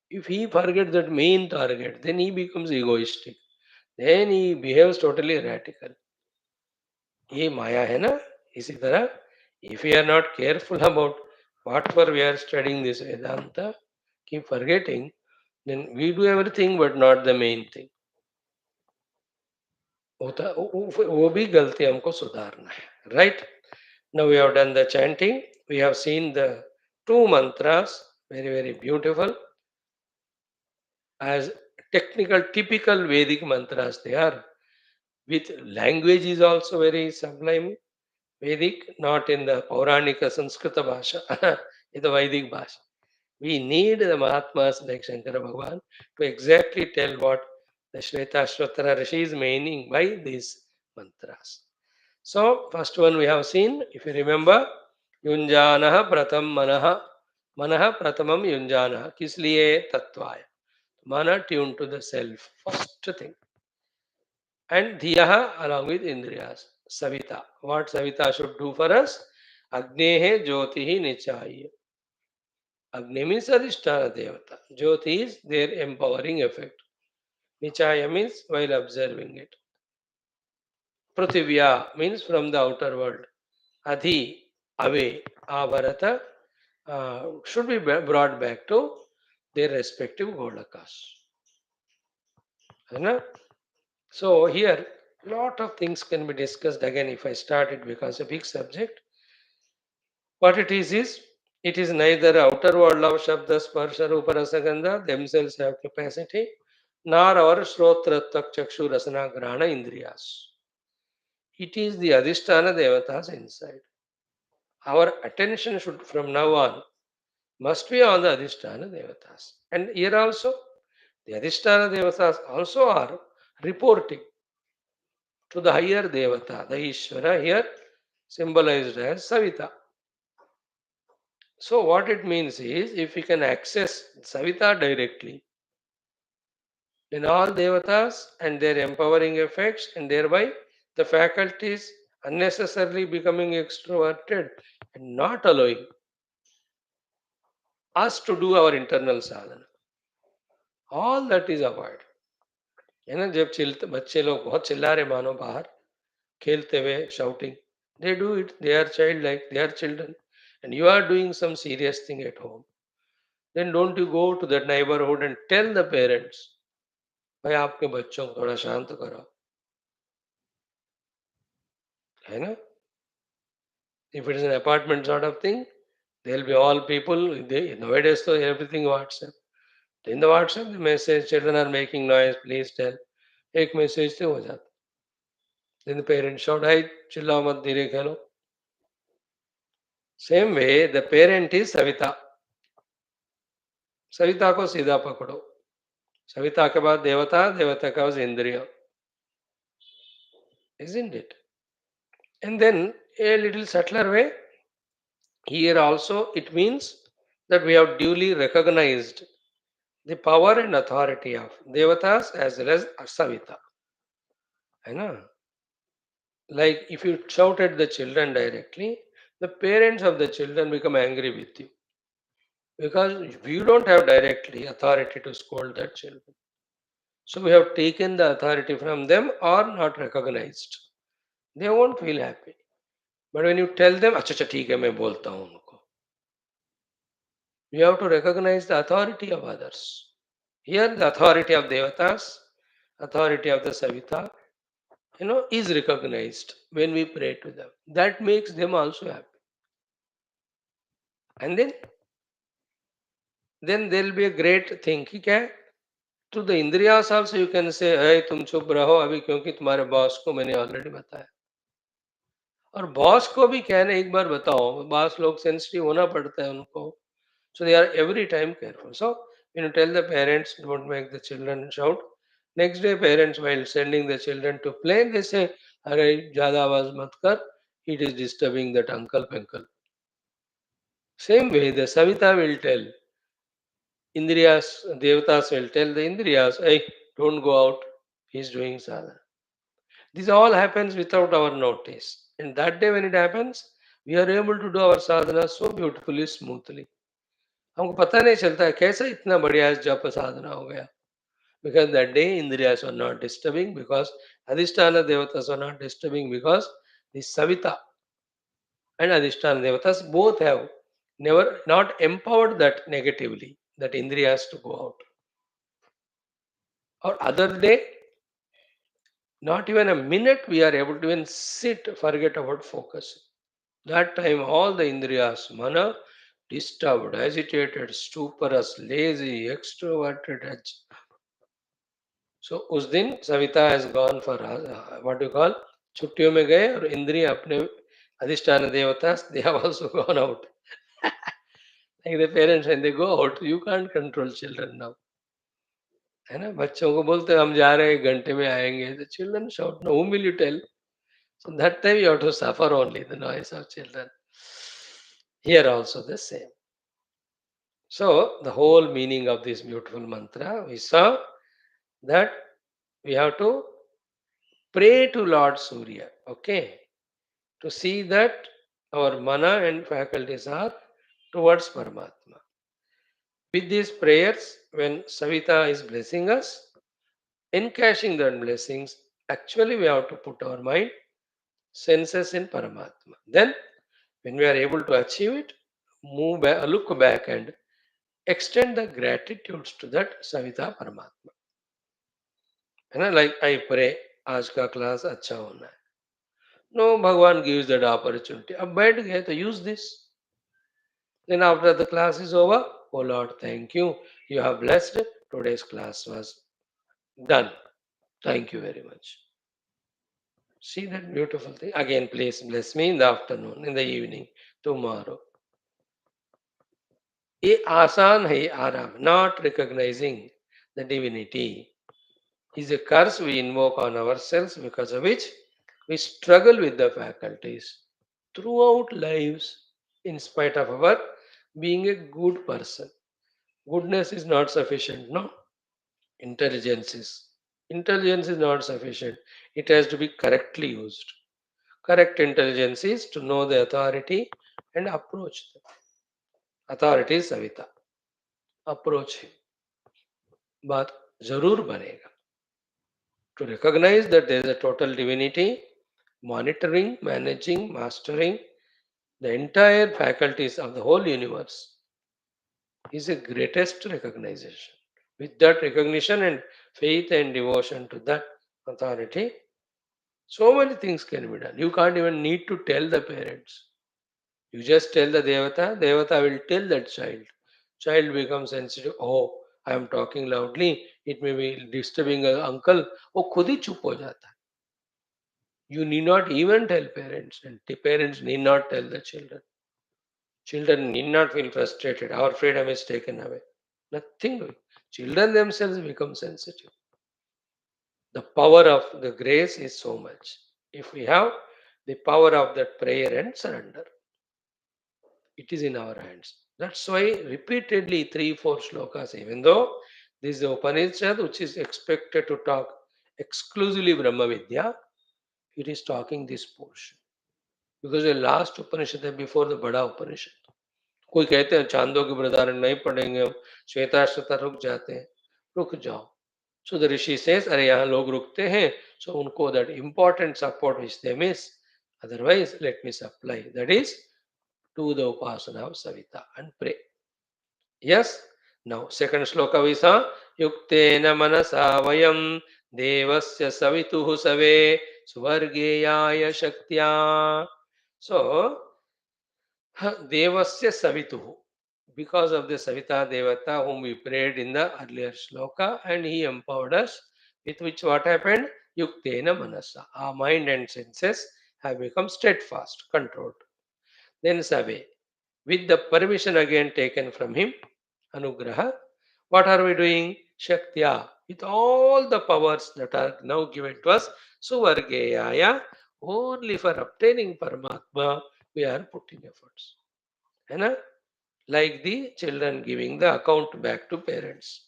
Speaker 1: If he forgets that main target, then he becomes egoistic. Then he behaves totally radical. ये माया है ना इसी तरह if we are not careful about whatever we are studying this Vedanta, keep forgetting, then we do everything but not the main thing. वो भी गलती हमको सुधारना है, right? Now we have done the chanting, we have seen the two mantras, very very beautiful, as technical typical Vedic mantras they are, with language is also very sublime Vedic, not in the Pauranika Sanskrita Bhasha, in the Vedic Bhasha. We need the Mahatmas like Shankara Bhagavan to exactly tell what the Shwethashwathara Rishi is meaning by these mantras. So, first one we have seen, if you remember, Yunjanaha Pratam Manaha, Manaha Pratamam Yunjanaha, Kisliye Tattvaya. Mana tuned to the self, first thing. And Dhiyaha along with Indriyas. Savita. What Savita should do for us? Agnehe Jyotihi Nichaya. Agni means Adhisthana Devata. Jyoti is their empowering effect. Nichaya means while observing it. Prithivya means from the outer world. Adhi, away, Avarata should be brought back to their respective Golakas. Right? So here, lot of things can be discussed. Again, if I start it becomes a big subject. What it is neither outer world of Shabda, Sparsha, Rupa, Rasa, Gandha themselves have capacity, nor our Shrotra, Tak, Chakshu, Rasana, Grana, Indriyas. It is the Adhisthana Devatas inside. Our attention should from now on must be on the Adhisthana Devatas. And here also, the Adhisthana Devatas also are reporting to the higher Devata, the Ishvara here symbolized as Savita. So what it means is if we can access Savita directly, then all Devatas and their empowering effects and thereby the faculties unnecessarily becoming extroverted and not allowing us to do our internal sadhana. All that is avoided. है ना जब बच्चे लोग बहुत चिल्ला रहे मानो बाहर खेलते हुए shouting, they do it, they are childlike, they are children, and you are doing some serious thing at home. Then don't you go to that neighborhood and tell the parents, भाई आपके बच्चों को थोड़ा शांत करो, है ना? If it is an apartment sort of thing, there will be all people. Nowadays, so everything WhatsApp. In the WhatsApp, the message, children are making noise, please tell. एक मैसेज से हो जाता. Then the parents shout, "Hey, चिल्लाओ मत, धीरे खेलो." Same way, the parent is Savita. Savita को सीधा पकड़ो. सविता के बाद देवता, देवता का बाद इंद्रिय. Isn't it? And then a little subtler way, here also it means that we have duly recognized the power and authority of devatas as well as Savita. I know. Like if you shout at the children directly, the parents of the children become angry with you because you don't have directly authority to scold their children. So we have taken the authority from them or not recognized. They won't feel happy. But when you tell them, अच्छा अच्छा ठीक है मैं बोलता हूँ उनको, We have to recognize the authority of others. Here, the authority of Devatas, authority of the Savita, is recognized when we pray to them. That makes them also happy. And then there will be a great thing. कि क्या है? To the Indriyas also you can say, hey, तुम चुप रहो अभी क्योंकि तुम्हारे boss को मैंने ऑलरेडी बताया. और बॉस को भी कहना एक बार बताओ, बॉस लोग सेंसिटिव होना पड़ता है उनको. So they are every time careful. So when you tell the parents, don't make the children shout. Next day, parents while sending the children to play, they say, "अरे ज़्यादा आवाज मत कर. It is disturbing that uncle penkle." Same way, the Savita will tell Indriyas, Devatas will tell the Indriyas, "Hey, don't go out. He's doing sadhana." This all happens without our notice. And that day when it happens, we are able to do our sadhana so beautifully, smoothly. हमको पता नहीं चलता है कैसे इतना बढ़िया जप साधना हो गया. Because that day Indriyas were not disturbing, because Adhisthana Devatas were not disturbing, because the Savita and Adhisthana Devatas both have never not empowered that negatively, that Indriyas to go out. Or other day, not even a minute we are able to even sit, forget about focus. That time all the Indriyas, mana, disturbed, agitated, stuporous, lazy, extroverted. So उस दिन Savita has gone for what you call छुट्टियों में गए और इंद्रिय अपने अधिष्ठान देवता they have also gone out. Like the parents when they go out you can't control children now. है ना, बच्चों को बोलते हैं हम जा रहे हैं 1 घंटे में आएंगे, the children shout no whom will you tell. So that time you have to suffer only the noise of children. Here also the same. So the whole meaning of this beautiful mantra we saw that we have to pray to Lord Surya, okay, to see that our mana and faculties are towards Paramatma. With these prayers, when Savita is blessing us, encashing the blessings, actually we have to put our mind, senses in Paramatma. Then, when we are able to achieve it, move back, look back and extend the gratitudes to that Savita Paramatma. है ना, like I pray, आज का class अच्छा होना है. No, Bhagwan gives that opportunity. अब बैठ गए तो use this. Then after the class is over, oh Lord, thank you. You have blessed. Today's class was done. Thank you very much. See that beautiful thing? Again, please bless me in the afternoon, in the evening, tomorrow. ये आसान है, आराम. Not recognizing the divinity is a curse we invoke on ourselves, because of which we struggle with the faculties throughout lives in spite of our being a good person. Goodness is not sufficient, no. Intelligence is. Intelligence is not sufficient. It has to be correctly used. Correct intelligence is to know the authority and approach them. Authority is Savita. Approach him. बात जरूर बनेगा. To recognize that there is a total divinity, monitoring, managing, mastering the entire faculties of the whole universe is a greatest recognition. With that recognition and faith and devotion to that authority, so many things can be done. You can't even need to tell the parents. You just tell the Devata, Devata will tell that child. Child becomes sensitive. Oh, I am talking loudly. It may be disturbing uncle. Oh, खुद ही चुप हो जाता है. You need not even tell parents, and the parents need not tell the children. Children need not feel frustrated. Our freedom is taken away. Nothing. Children themselves become sensitive. The power of the grace is so much. If we have the power of that prayer and surrender, it is in our hands. That's why repeatedly 3-4 slokas, even though this is the Upanishad which is expected to talk exclusively Brahma Vidya, it is talking this portion. Because the last Upanishad is before the Bada Upanishad. कोई कहते हैं चांदों के वृदारण नहीं पढ़ेंगे हम, श्वेताश्वतर रुक जाते हैं. रुक जाओ. So the Rishi says, अरे यहाँ लोग रुकते हैं, so उनको that important support which they miss. Otherwise, let me supply. That is, do the upasana of Savita and pray. Yes. Now, second shloka we saw Yuktena manasa vayam devasya savituhu save suvargeyaya shaktya. So, devasya savituhu. Because of the Savita Devata whom we prayed in the earlier shloka, and he empowered us, with which what happened? Yuktena manasa. Our mind and senses have become steadfast, controlled. Then Save, with the permission again taken from him, Anugraha, what are we doing? Shaktya, with all the powers that are now given to us, Suvargeyaya, only for obtaining Paramatma, we are putting efforts. Hai, like the children giving the account back to parents.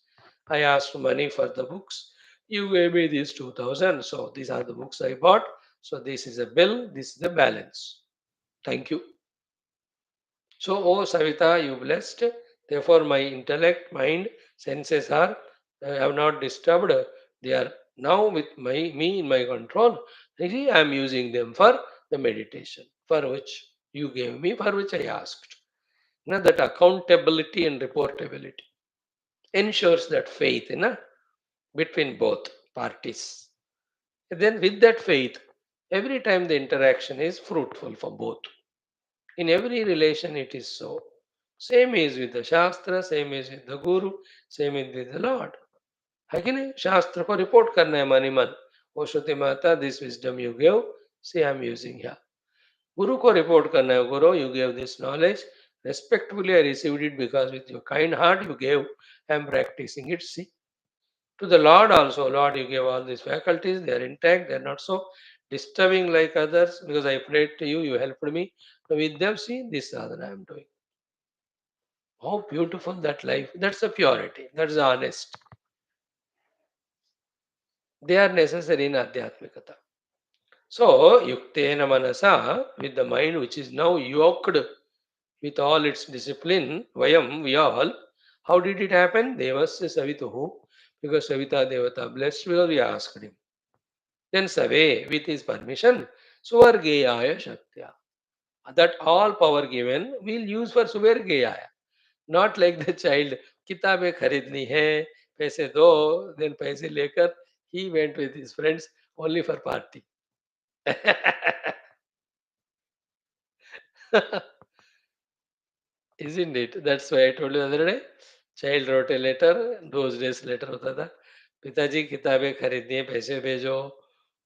Speaker 1: I asked money for the books. You gave me these 2000. So these are the books I bought. So this is a bill. This is the balance. Thank you. So, oh Savita, you blessed. Therefore, my intellect, mind, senses are have not disturbed. They are now with me in my control. You see, I am using them for the meditation, for which you gave me, for which I asked. Now that accountability and reportability ensures that faith between both parties. Then with that faith, every time the interaction is fruitful for both. In every relation it is so. Same is with the Shastra, same is with the Guru, same is with the Lord. है कि नहीं? शास्त्र को report करना है मन ही मन. ओ श्रुति माता, this wisdom you gave, see I am using here. Guru को report करना है, Guru, you gave this knowledge. Respectfully, I received it because with your kind heart you gave, I am practicing it. See. To the Lord also, Lord, you gave all these faculties, they are intact, they are not so disturbing like others because I prayed to you, you helped me. So with them, see, this sadhana I am doing. How beautiful that life. That's the purity. That's the honest. They are necessary in Adhyatmikata. So, Yuktena Manasa, with the mind which is now yoked with all its discipline, Vayam, we all, how did it happen? Devasya Savituhu, because Savita Devata blessed because we asked him. Then Save, with his permission, Suvargeyaya Shaktya. That all power given we'll use for Suvargeyaya. Not like the child, किताबें खरीदनी है, पैसे दो, then पैसे लेकर he went with his friends only for party. Isn't it? That's why I told you the other day. Child wrote a letter, those days letter होता था. पिताजी किताबें खरीदनी है, पैसे भेजो.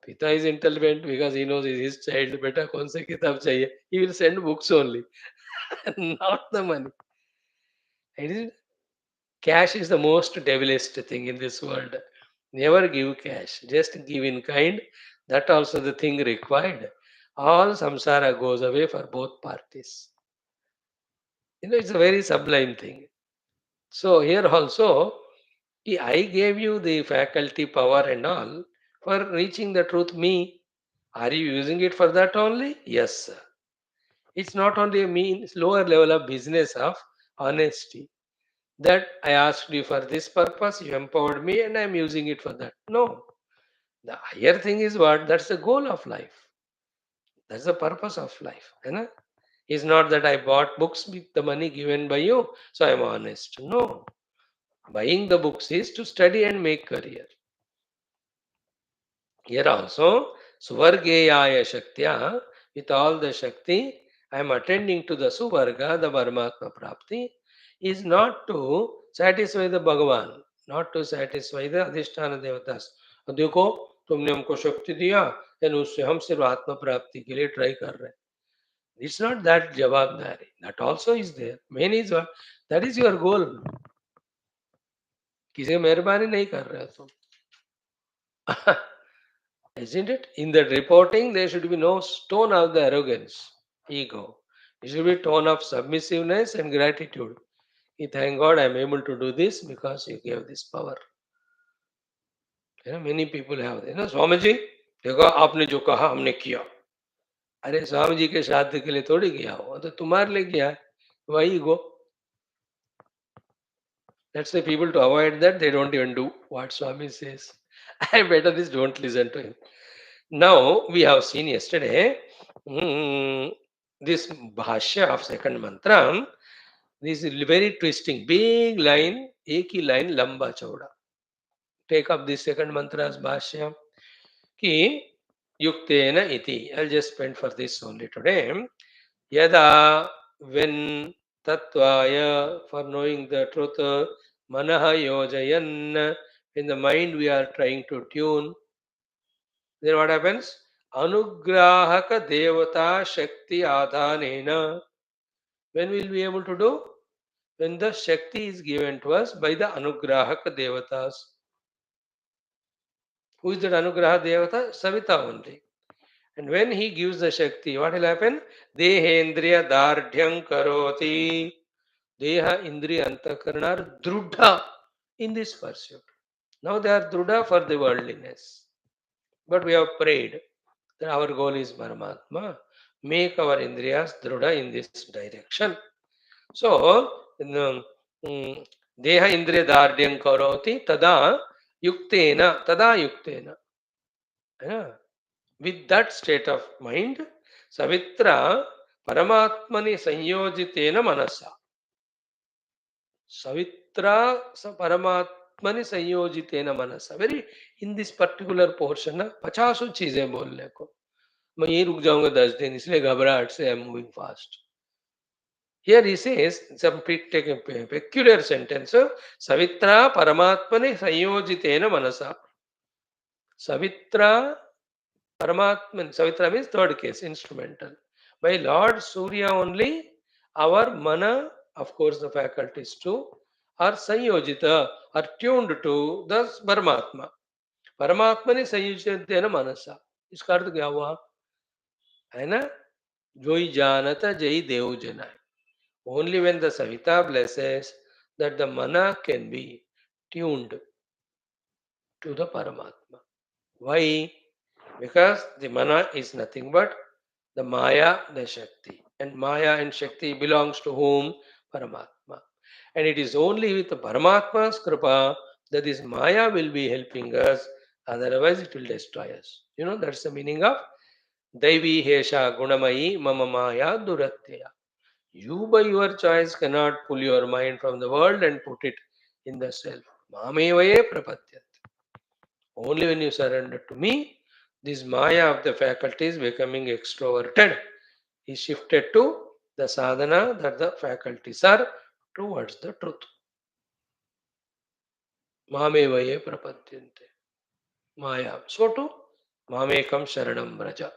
Speaker 1: Pita is intelligent because he knows his child. बेटा कौन सी किताब चाहिए? He will send books only, not the money. Isn't it? Cash is the most devilish thing in this world. Never give cash. Just give in kind. That also the thing required. All samsara goes away for both parties. It's a very sublime thing. So here also, I gave you the faculty, power and all for reaching the truth. Me, are you using it for that only? Yes, sir. It's not only a means, lower level of business of honesty. That I asked you for this purpose, you empowered me, and I'm using it for that. No. The higher thing is what? That's the goal of life. That's the purpose of life. It's not that I bought books with the money given by you, so I'm honest. No. Buying the books is to study and make career. Here also, Suvargeyaya Shaktya, with all the Shakti, I am attending to the Suvarga, the Paramatma Prapti, is not to satisfy the Bhagavan, not to satisfy the Adhisthana Devatas. देखो तुमने हमको शक्ति दिया then उससे हम सिर्फ आत्मा प्राप्ति के लिए ट्राई कर रहे हैं. It's not that जवाबदारी. That also is there. Main is what? That is your goal. किसी की मेहरबानी नहीं कर रहे हो तुम. Isn't it? In that reporting, there should be no tone of the arrogance, ego. It should be tone of submissiveness and gratitude. Thank God I'm able to do this because you gave this power. Many people have. Swami ji, देखो आपने जो कहा हमने किया. अरे स्वामी जी के श्राद्ध के लिए थोड़ी किया हो, तो तुम्हारे लिए किया है. Why ego? That's why people to avoid that they don't even do what Swami says. I better this don't listen to him. Now we have seen yesterday this Bhashya of second mantra. This is very twisting. Big line, एक ही line लंबा चौड़ा. Take up the second mantra as Bhashyam. Ki yuktena iti. I'll just spend for this only today. Yada, when tattvaya, for knowing the truth, manaha yojayan, in the mind we are trying to tune, then what happens? Anugrahaka devata shakti adhanena. When will we be able to do? When the shakti is given to us by the anugrahaka devatas. Who is that anugraha devata? Savita only. And when he gives the shakti, what will happen? Dehendriya dardhyam karoti. Deha indriya antakarana are drudha in this pursuit. Now they are drudha for the worldliness. But we have prayed that our goal is Paramatma. Make our indriyas drudha in this direction. So, Deha indriya dardhyam karoti tada yuktena. Yeah. With that state of mind, Savitra Paramatmani Sanyojitena Manasa. Savitra Paramatmani Sanyojitena Manasa. Very in this particular portion ना 50 चीजें बोलने को. मैं यही रुक जाऊंगा 10 दिन इसलिए घबराहट से I am moving fast. Here he says some peculiar sentence. Savitra Paramatmani Sanyojitena Manasa. Savitra Paramatman, Savitra means third case, instrumental. By Lord Surya only, our mana, of course the faculties too, are sanyojita, are tuned to the Paramatma. Paramatma ने संयोजित है ना मनसा. इसका अर्थ क्या हुआ? है ना? जोई जानता जई देव जनाय. Only when the Savita blesses that the mana can be tuned to the Paramatma. Why? Because the mana is nothing but the Maya, the Shakti. And Maya and Shakti belongs to whom? Paramatma. And it is only with the Paramatma's Kripa that this Maya will be helping us, otherwise it will destroy us. You know, that's the meaning of Daivi Hesha Gunamayi Mama Maya Duratya. You by your choice cannot pull your mind from the world and put it in the self. Mamevaye Prapatyat. Only when you surrender to me, this Maya of the faculties becoming extroverted is shifted to the sadhana that the faculties are towards the truth. Mamevaye prapadyante. Maya. So too, Mamekam Sharanam Braja.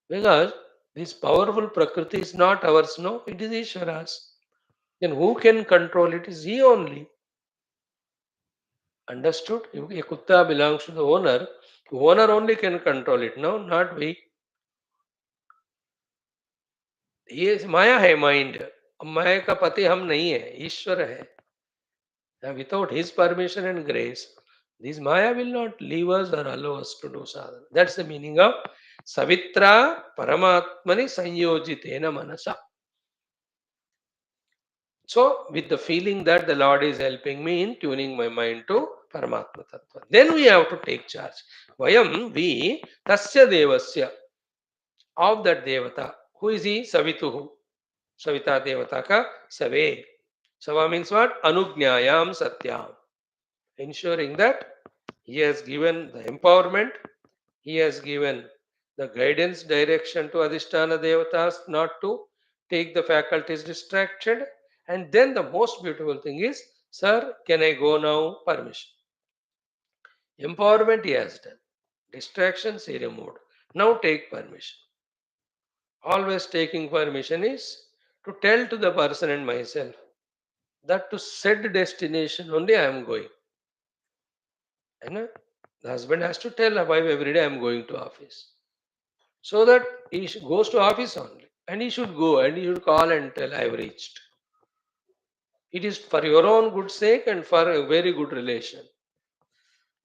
Speaker 1: Because this powerful Prakriti is not ours, no, it is Ishvara's. Then who can control it? Is he only. Understood? If a kutta belongs to the owner only can control it, no, not we. ये माया है mind. माया का पति हम नहीं है, ईश्वर है. Without his permission and grace, this Maya will not leave us or allow us to do sadhana. That's the meaning of Savitra Paramatmani Sanyojitena Manasa. So, with the feeling that the Lord is helping me in tuning my mind to Paramatma Tattva, then we have to take charge. Vayam, we, Tasya Devasya, of that Devata. Who is he? Savituhu. Savita Devata ka Save. Sava means what? Anugnyayam Satyam. Ensuring that he has given the empowerment, he has given the guidance, direction to Adhisthana Devatas not to take the faculties distracted. And then the most beautiful thing is, sir, can I go now? Permission. Empowerment he has done. Distractions he removed. Now take permission. Always taking permission is to tell to the person and myself that to said destination only I am going. And the husband has to tell the wife every day I am going to office. So that he goes to office only. And he should go and he should call and tell I have reached. It is for your own good sake and for a very good relation.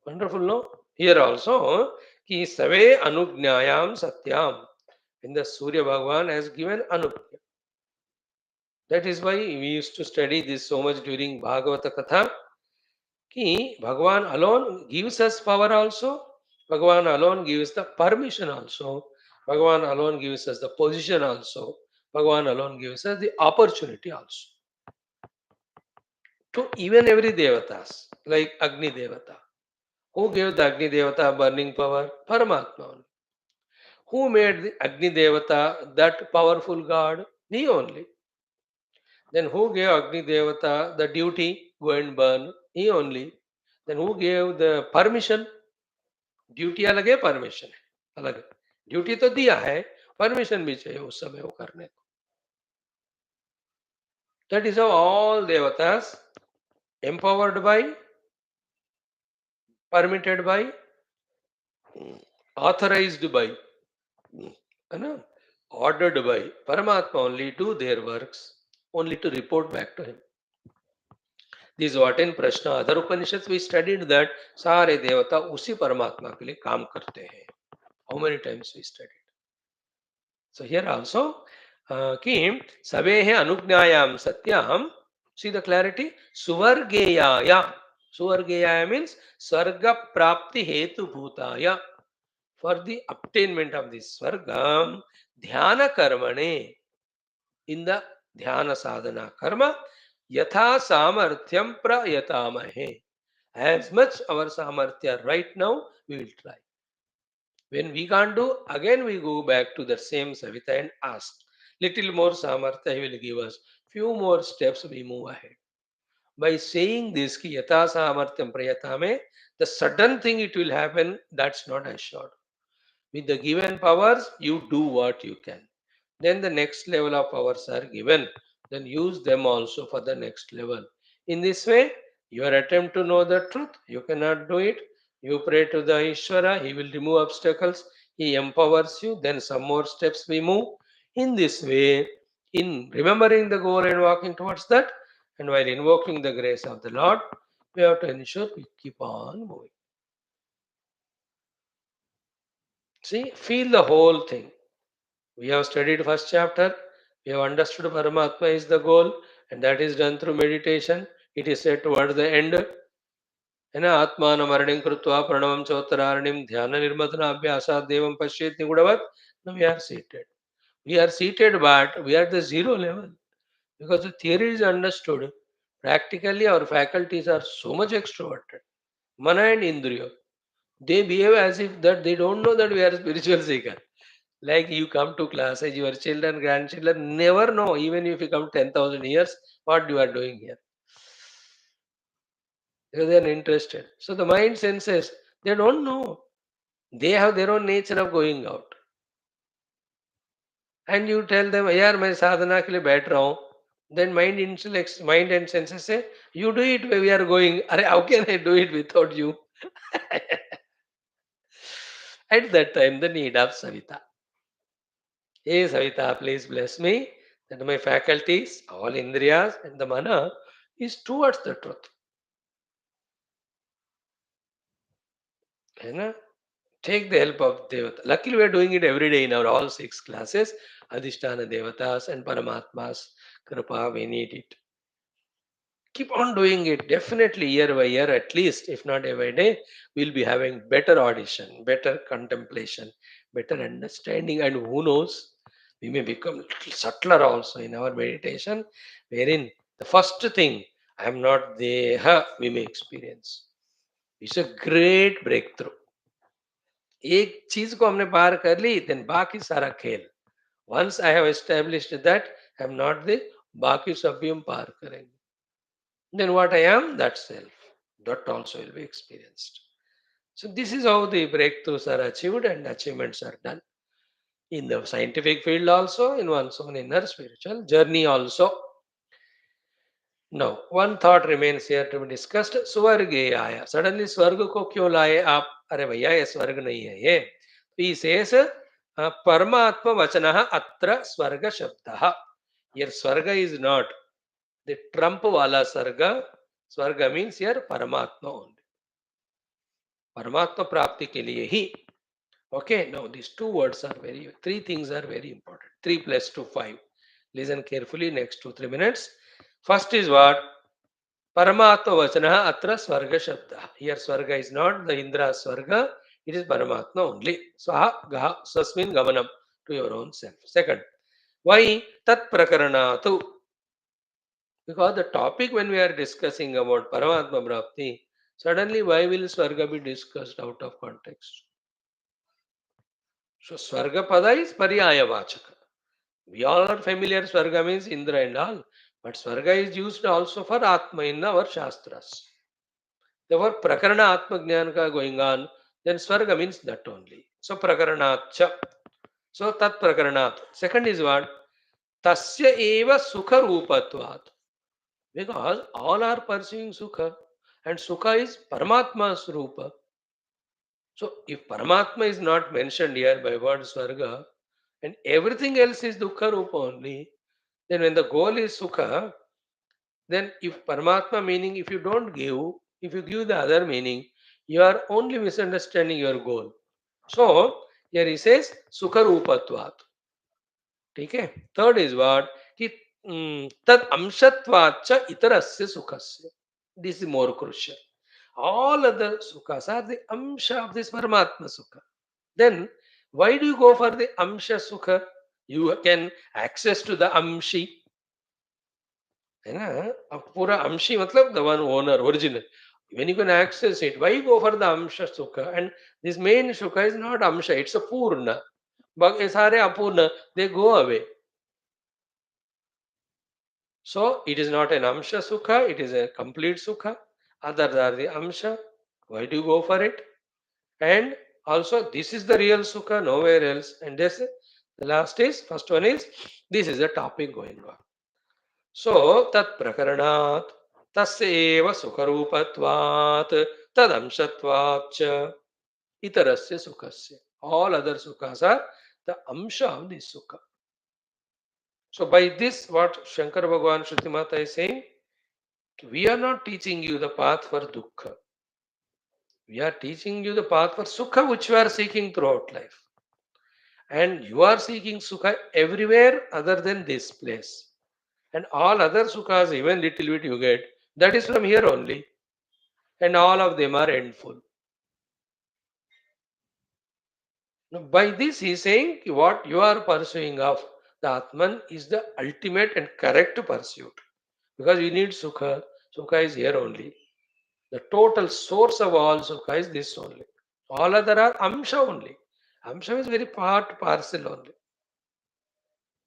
Speaker 1: Wonderful, no? Here also, ki save anugnyayam satyam. In the Surya Bhagavan has given anugnya. That is why we used to study this so much during Bhagavata Katha. Ki Bhagavan alone gives us power also. Bhagavan alone gives the permission also. Bhagavan alone gives us the position also. Bhagavan alone gives us the opportunity also. to even every devatas, like Agni Devata. Who gave the Agni Devata burning power? Paramatma only. Who made the Agni Devata that powerful god? He only. Then who gave Agni Devata the duty? Go and burn? He only. Then who gave the permission? Duty अलग है, permission है अलग है. Duty तो दिया है, permission भी चाहिए उस समय वो करने को. That is all देवतास empowered by, permitted by, authorized by, है ना, ordered by Paramatma only do their works, only to report back to him. This is what in Prashna other Upanishads we studied that सारे देवता उसी परमात्मा के लिए काम करते हैं. How many times we studied? So here also, कि सवेह अनुज्ञायाम सत्याम, see the clarity, सुवर्गेयाया, सुवर्गेयाया means स्वर्ग प्राप्ति हेतु भूताया, for the obtainment of this swarga, dhyana karmane, in the dhyana sadhana karma, yatha samarthyam prayatamahe, as much our samarthya right now we will try. When we can't do, again we go back to the same Savita and ask. Little more samartya he will give us. Few more steps we move ahead. By saying this, ki yata samarthyam prayatame, the sudden thing it will happen, that's not assured. With the given powers, you do what you can. Then the next level of powers are given. Then use them also for the next level. In this way, your attempt to know the truth, you cannot do it. You pray to the Ishvara, he will remove obstacles, he empowers you, then some more steps we move. In this way, in remembering the goal and walking towards that, and while invoking the grace of the Lord, we have to ensure we keep on moving. See, feel the whole thing. We have studied first chapter. We have understood Paramatma is the goal, and that is done through meditation. It is said towards the end. है ना, आत्मानमरणिं कृत्वा प्रणवं चोत्तरारणिं ध्यान निर्मतना अभ्यासात् देवं पश्येत् निगूढवत्. Now we are seated. We are seated, but we are at the zero level because the theory is understood. Practically, our faculties are so much extroverted. Mana and Indriya, they behave as if that they don't know that we are spiritual seeker. Like you come to classes, your children, grandchildren never know, even if you come 10,000 years, what you are doing here. Because they are interested. So the mind senses, they don't know. They have their own nature of going out. And you tell them, यार मैं साधना के लिए बैठ रहा हूँ. Then mind and senses say, you do it where we are going. अरे how can I do it without you? At that time, the need of Savita. Hey Savita, please bless me that my faculties, all indriyas and the mana is towards the truth. है ना? Take the help of Devata. Luckily, we are doing it every day in our all 6 classes. Adhisthana Devatas and Paramatmas, Kripa, we need it. Keep on doing it. Definitely, year by year, at least, if not every day, we'll be having better audition, better contemplation, better understanding, and who knows, we may become little subtler also in our meditation, wherein the first thing, I am not there, we may experience. It's a great breakthrough. एक चीज को हमने पार कर ली, then बाकी सारा खेल. Once I have established that I am not there, बाकी सब भी हम पार करेंगे. Then what I am, that self, that also will be experienced. So this is how the breakthroughs are achieved and achievements are done. In the scientific field also, in one's own inner spiritual journey also. Now, one thought remains here to be discussed. Swargeyaya. Suddenly स्वर्ग को क्यों लाए आप? अरे भैया ये स्वर्ग नहीं है ये. He says, परमात्मा वचनः अत्र स्वर्ग शब्दः. Here स्वर्ग is not the trump wala sarga. Swarga means here Paramatma only. Paramatma prapti ke liye hi. Okay, now these two words are three things are very important. 3 plus 2, 5. Listen carefully next 2-3 minutes. First is what? Paramatma vachana atra swarga shabda. Here swarga is not the Indra swarga. It is Paramatma only. Swaha gaha sasmin gamanam, to your own self. Second, why tat prakaranatu? Because the topic when we are discussing about Paramatma Prapti, suddenly why will Swarga be discussed out of context? So Swarga Pada is Pariyaya Vachaka. We all are familiar Swarga means Indra and all, but Swarga is used also for Atma in our Shastras. Therefore, Prakarana Atma Jnana going on, then Swarga means that only. So Prakaranacha. So Tat Prakaranat. Second is what? Tasya eva Sukha Rupatvat. Because all are pursuing Sukha, and Sukha is Paramatma's Rupa. So if Paramatma is not mentioned here by word Swarga, and everything else is Dukkha Rupa only, then when the goal is Sukha, then if Paramatma meaning, if you don't give, if you give the other meaning, you are only misunderstanding your goal. So here he says Sukha Rupatvat. Okay. Third is what? कि तद अंशत्वाच्च इतरस्य सुखस्य. This is more crucial. All other sukhas are the amsha of this Paramatma Sukha. Then why do you go for the amsha Sukha? You can access to the amshi. है ना? अब पूरा amshi मतलब the one owner, original. When you can access it, why you go for the amsha Sukha? And this main Sukha is not amsha, it's a purna. But ये सारे apurna, they go away. So it is not an amsha sukha, it is a complete sukha. Others are the amsha. Why do you go for it? And also this is the real sukha, nowhere else. And this the last is first one is this is the topic going on. So tat prakaranat tasyeva sukharupatvat tad amshatvat cha itarasya sukhasya. All other sukhas are the amsha of this sukha. So by this what Shankara Bhagavan Shruti Mata is saying, we are not teaching you the path for dukkha. We are teaching you the path for sukha, which you are seeking throughout life. And you are seeking sukha everywhere other than this place. And all other sukhas, even little bit you get, that is from here only. And all of them are endful. Now, by this, he is saying what you are pursuing of the Atman is the ultimate and correct pursuit. Because you need sukha. Sukha is here only. The total source of all sukha is this only. All other are amsha only. Amsha is very part parcel only.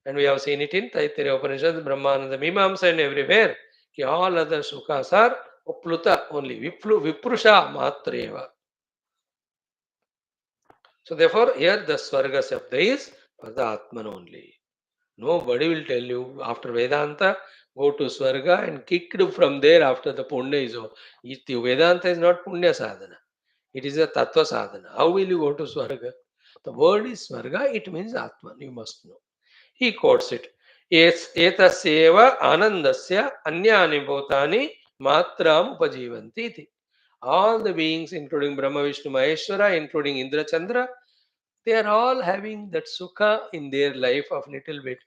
Speaker 1: And we have seen it in Taittiriya Upanishad, Brahmananda, Mimamsa and everywhere. Ki all other sukhas are upluta only. Viprusha matreva. So therefore here the Swarga Sabda is for the Atman only. Nobody will tell you after Vedanta, go to Swarga and kicked from there after the Punya is over. The Vedanta is not Punya sadhana. It is a Tattva sadhana. How will you go to Swarga? The word is Swarga, it means Atman, you must know. He quotes it. Etaseva anandasya anyani bhutani matram upajivanti iti. All the beings, including Brahma, Vishnu, Maheshwara, including Indra, Chandra, they are all having that sukha in their life of little bit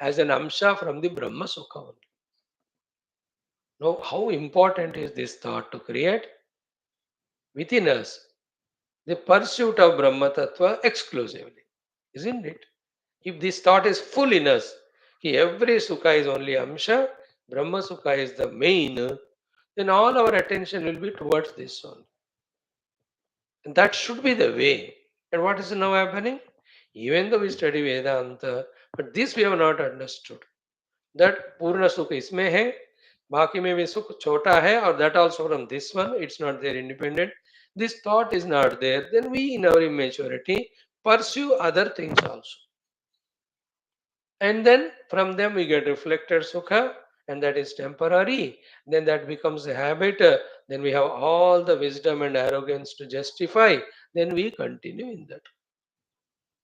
Speaker 1: as an amsha from the Brahma sukha only. Now, how important is this thought to create within us the pursuit of Brahma Tattva exclusively? Isn't it? If this thought is full in us, ki every sukha is only amsha, Brahma sukha is the main, then all our attention will be towards this one. And that should be the way. And what is now happening? Even though we study Vedanta, but this we have not understood. That Purna Sukha isme hai, Baki mein bhi Sukh chota hai, or that also from this one, it's not there independent. This thought is not there. Then we in our immaturity pursue other things also. And then from them we get reflected Sukha, and that is temporary. Then that becomes a habit. Then we have all the wisdom and arrogance to justify. Then we continue in that.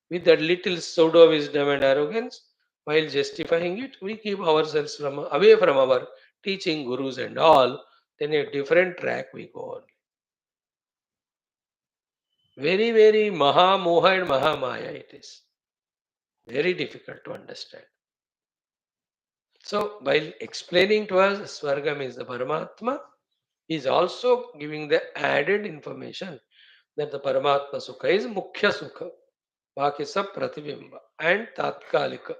Speaker 1: With that little pseudo wisdom and arrogance, while justifying it, we keep ourselves away from our teaching gurus and all. Then a different track we go on. Very, very Maha Moha and Maha Maya it is. Very difficult to understand. So, while explaining to us Swargam is the Paramatma, he is also giving the added information that the Paramatma Sukha is Mukhya Sukha. Baki sab Pratibimba and Tatkalika.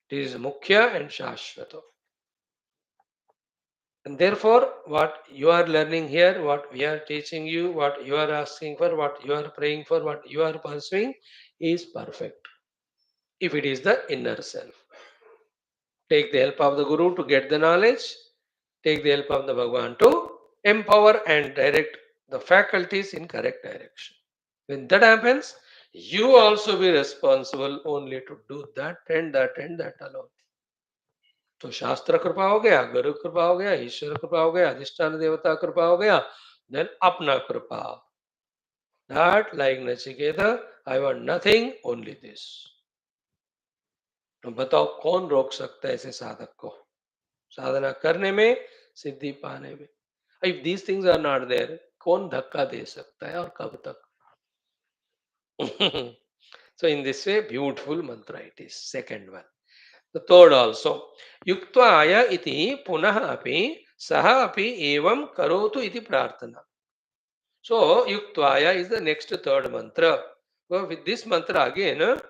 Speaker 1: It is Mukhya and Shashvata. And therefore, what you are learning here, what we are teaching you, what you are asking for, what you are praying for, what you are pursuing is perfect. If it is the inner self, take the help of the Guru to get the knowledge, take the help of the Bhagwan to empower and direct the faculties in correct direction. When that happens, you also be responsible only to do that and that and that alone. तो शास्त्र कृपा हो गया, गुरु कृपा हो गया, ईश्वर कृपा हो गया, अधिष्ठान देवता कृपा हो गया, देन अपना कृपा. That like Nachiketa, I want nothing, only this. तो बताओ कौन रोक सकता है ऐसे साधक को साधना करने में, सिद्धि पाने में? If these things are not there, कौन धक्का दे सकता है और कब तक? So in this way, beautiful mantra it is. Second one. The third also. Yuktva iti punah api saha api evam karotu iti prarthana. So Yuktvaya is the next third mantra. So with this mantra again,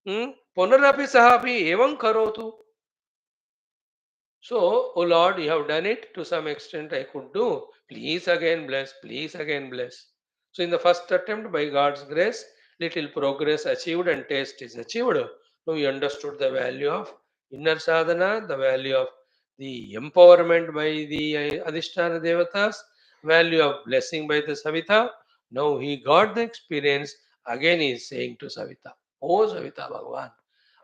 Speaker 1: punarapi sahapi evam karotu. So, oh Lord, you have done it to some extent I could do. Please again bless, please again bless. So, in the first attempt, by God's grace, little progress achieved and taste is achieved. Now, we understood the value of inner sadhana, the value of the empowerment by the Adhisthana Devatas, value of blessing by the Savita. Now, he got the experience. Again, he is saying to Savita, Oh Savita Bhagavan,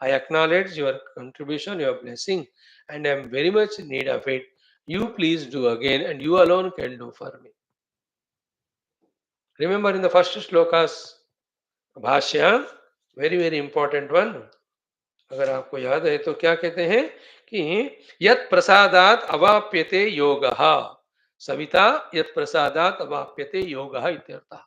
Speaker 1: I acknowledge your contribution, your blessing, and I am very much in need of it. You please do again, and you alone can do for me. Remember in the first shlokas, Bhashyam, very very important one. अगर आपको याद है तो क्या कहते हैं कि यत् प्रसादात अवाप्यते योगः सविता यत् प्रसादात अवाप्यते योगः इत्यर्थः.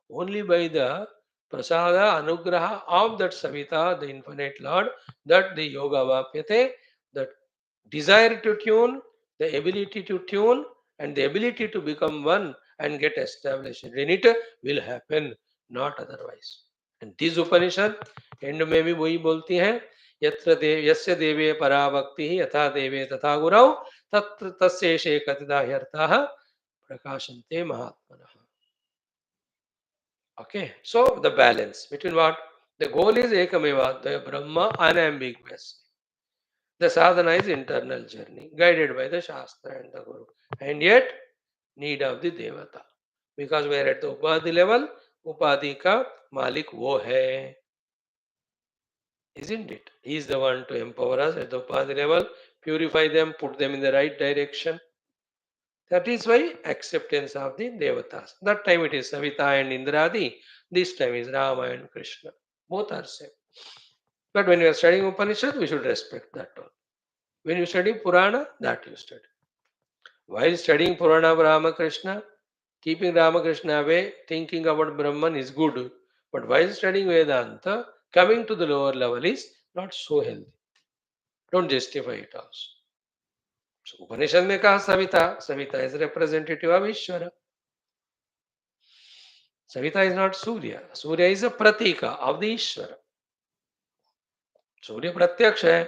Speaker 1: Only by the prasada anugraha of that Savita, the infinite Lord, that the yoga vapyate, that desire to tune, the ability to tune, and the ability to become one and get established in it will happen, not otherwise. And this Upanishad, end में भी वही बोलती हैं, यत्र देव यस्य देवे पराभक्ति यथा देवे तथा गुरौ तत्र तस्येषे कतिदा ह्यर्थाः प्रकाशन्ते महात्मनः. Okay, so the balance between what? The goal is Ekameva, the Brahma unambiguous. The sadhana is internal journey, guided by the Shastra and the Guru. And yet, need of the Devata. Because we are at the Upadhi level, Upadhi ka Malik wo hai. Isn't it? He is the one to empower us at the Upadhi level, purify them, put them in the right direction. That is why acceptance of the Devatas. That time it is Savita and Indradi. This time is Rama and Krishna. Both are same. But when you are studying Upanishad, we should respect that one. When you study Purana, that you study. While studying Purana of Ramakrishna, keeping Ramakrishna away, thinking about Brahman is good. But while studying Vedanta, coming to the lower level is not so healthy. Don't justify it also. So Upanishad में कहा Savita. Savita is representative of Ishvara. Savita is not Surya. Surya is a pratika of the Ishvara. Surya Pratyaksha hai.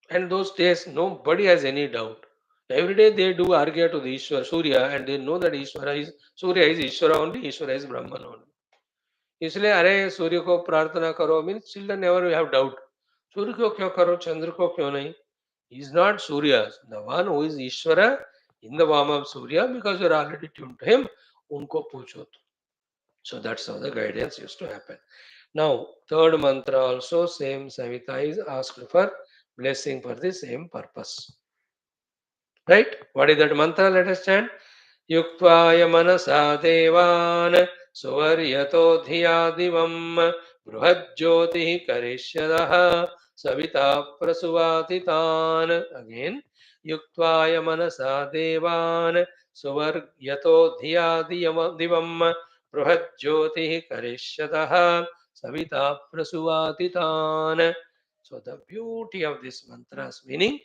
Speaker 1: And those days, nobody has any doubt. Every day they do argue to the Ishvara, Surya, and they know that Surya is Ishvara only, Ishvara is Brahman only. इसलिए अरे सूर्य को प्रार्थना करो means children never have doubt. सूर्य को क्यों करो, चंद्र को क्यों नहीं? Is not Surya, the one who is Ishvara in the form of Surya, because you are already tuned to him. उनको पूछो तो. So that's how the guidance used to happen. Now, third mantra also, same Savita is asked for blessing for the same purpose. Right? What is that mantra? Let us chant. Yuktvaya manasa devan suvaryato dhiya divam bruhajyoti karishyadaha savita prasuvatitan. Again. Yuktvaya manasa devan suvaryato dhiya divam bruhajyoti karishyadaha savita prasuvatitan. So the beauty of this mantra's meaning,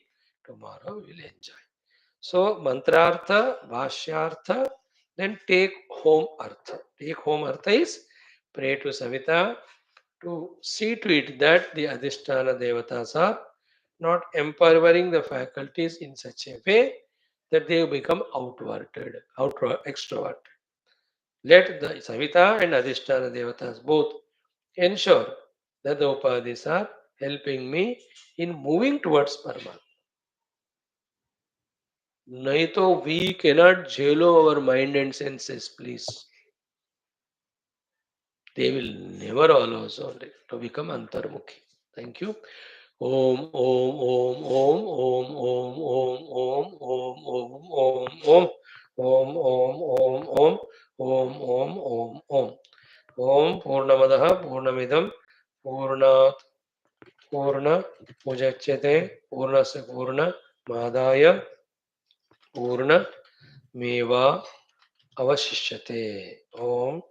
Speaker 1: tomorrow we will enjoy. So mantrartha, bhashyartha, then take home artha. Take home artha is pray to Savita to see to it that the Adhisthana Devatas are not empowering the faculties in such a way that they become extroverted. Let the Savita and Adhisthana Devatas both ensure that the Upadhis are helping me in moving towards Paramatma. नहीं तो we cannot झेलो our mind and senses, please. They will never allow us only to become antarmukhi. Thank you. Om Om Om Om Om Om Om Om Om Om Om Om Om Om Om Om Om Om Om Purnamadaha Purnamidam Purnat Purna Mujachyate Purnasya Purna Madaya Purna Meva Avashishyate. Om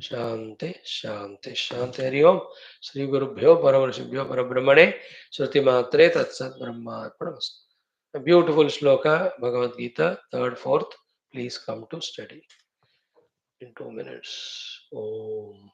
Speaker 1: शांति शांति शांति. हरि ओम. श्री गुरुभ्यो परमर्षिभ्यो परब्रह्मणे श्रुति मात्रे तत्सत् ब्रह्मार्पणमस्तु. A beautiful shloka, Bhagavad Gita, third, fourth. Please come to study in 2 minutes. Om.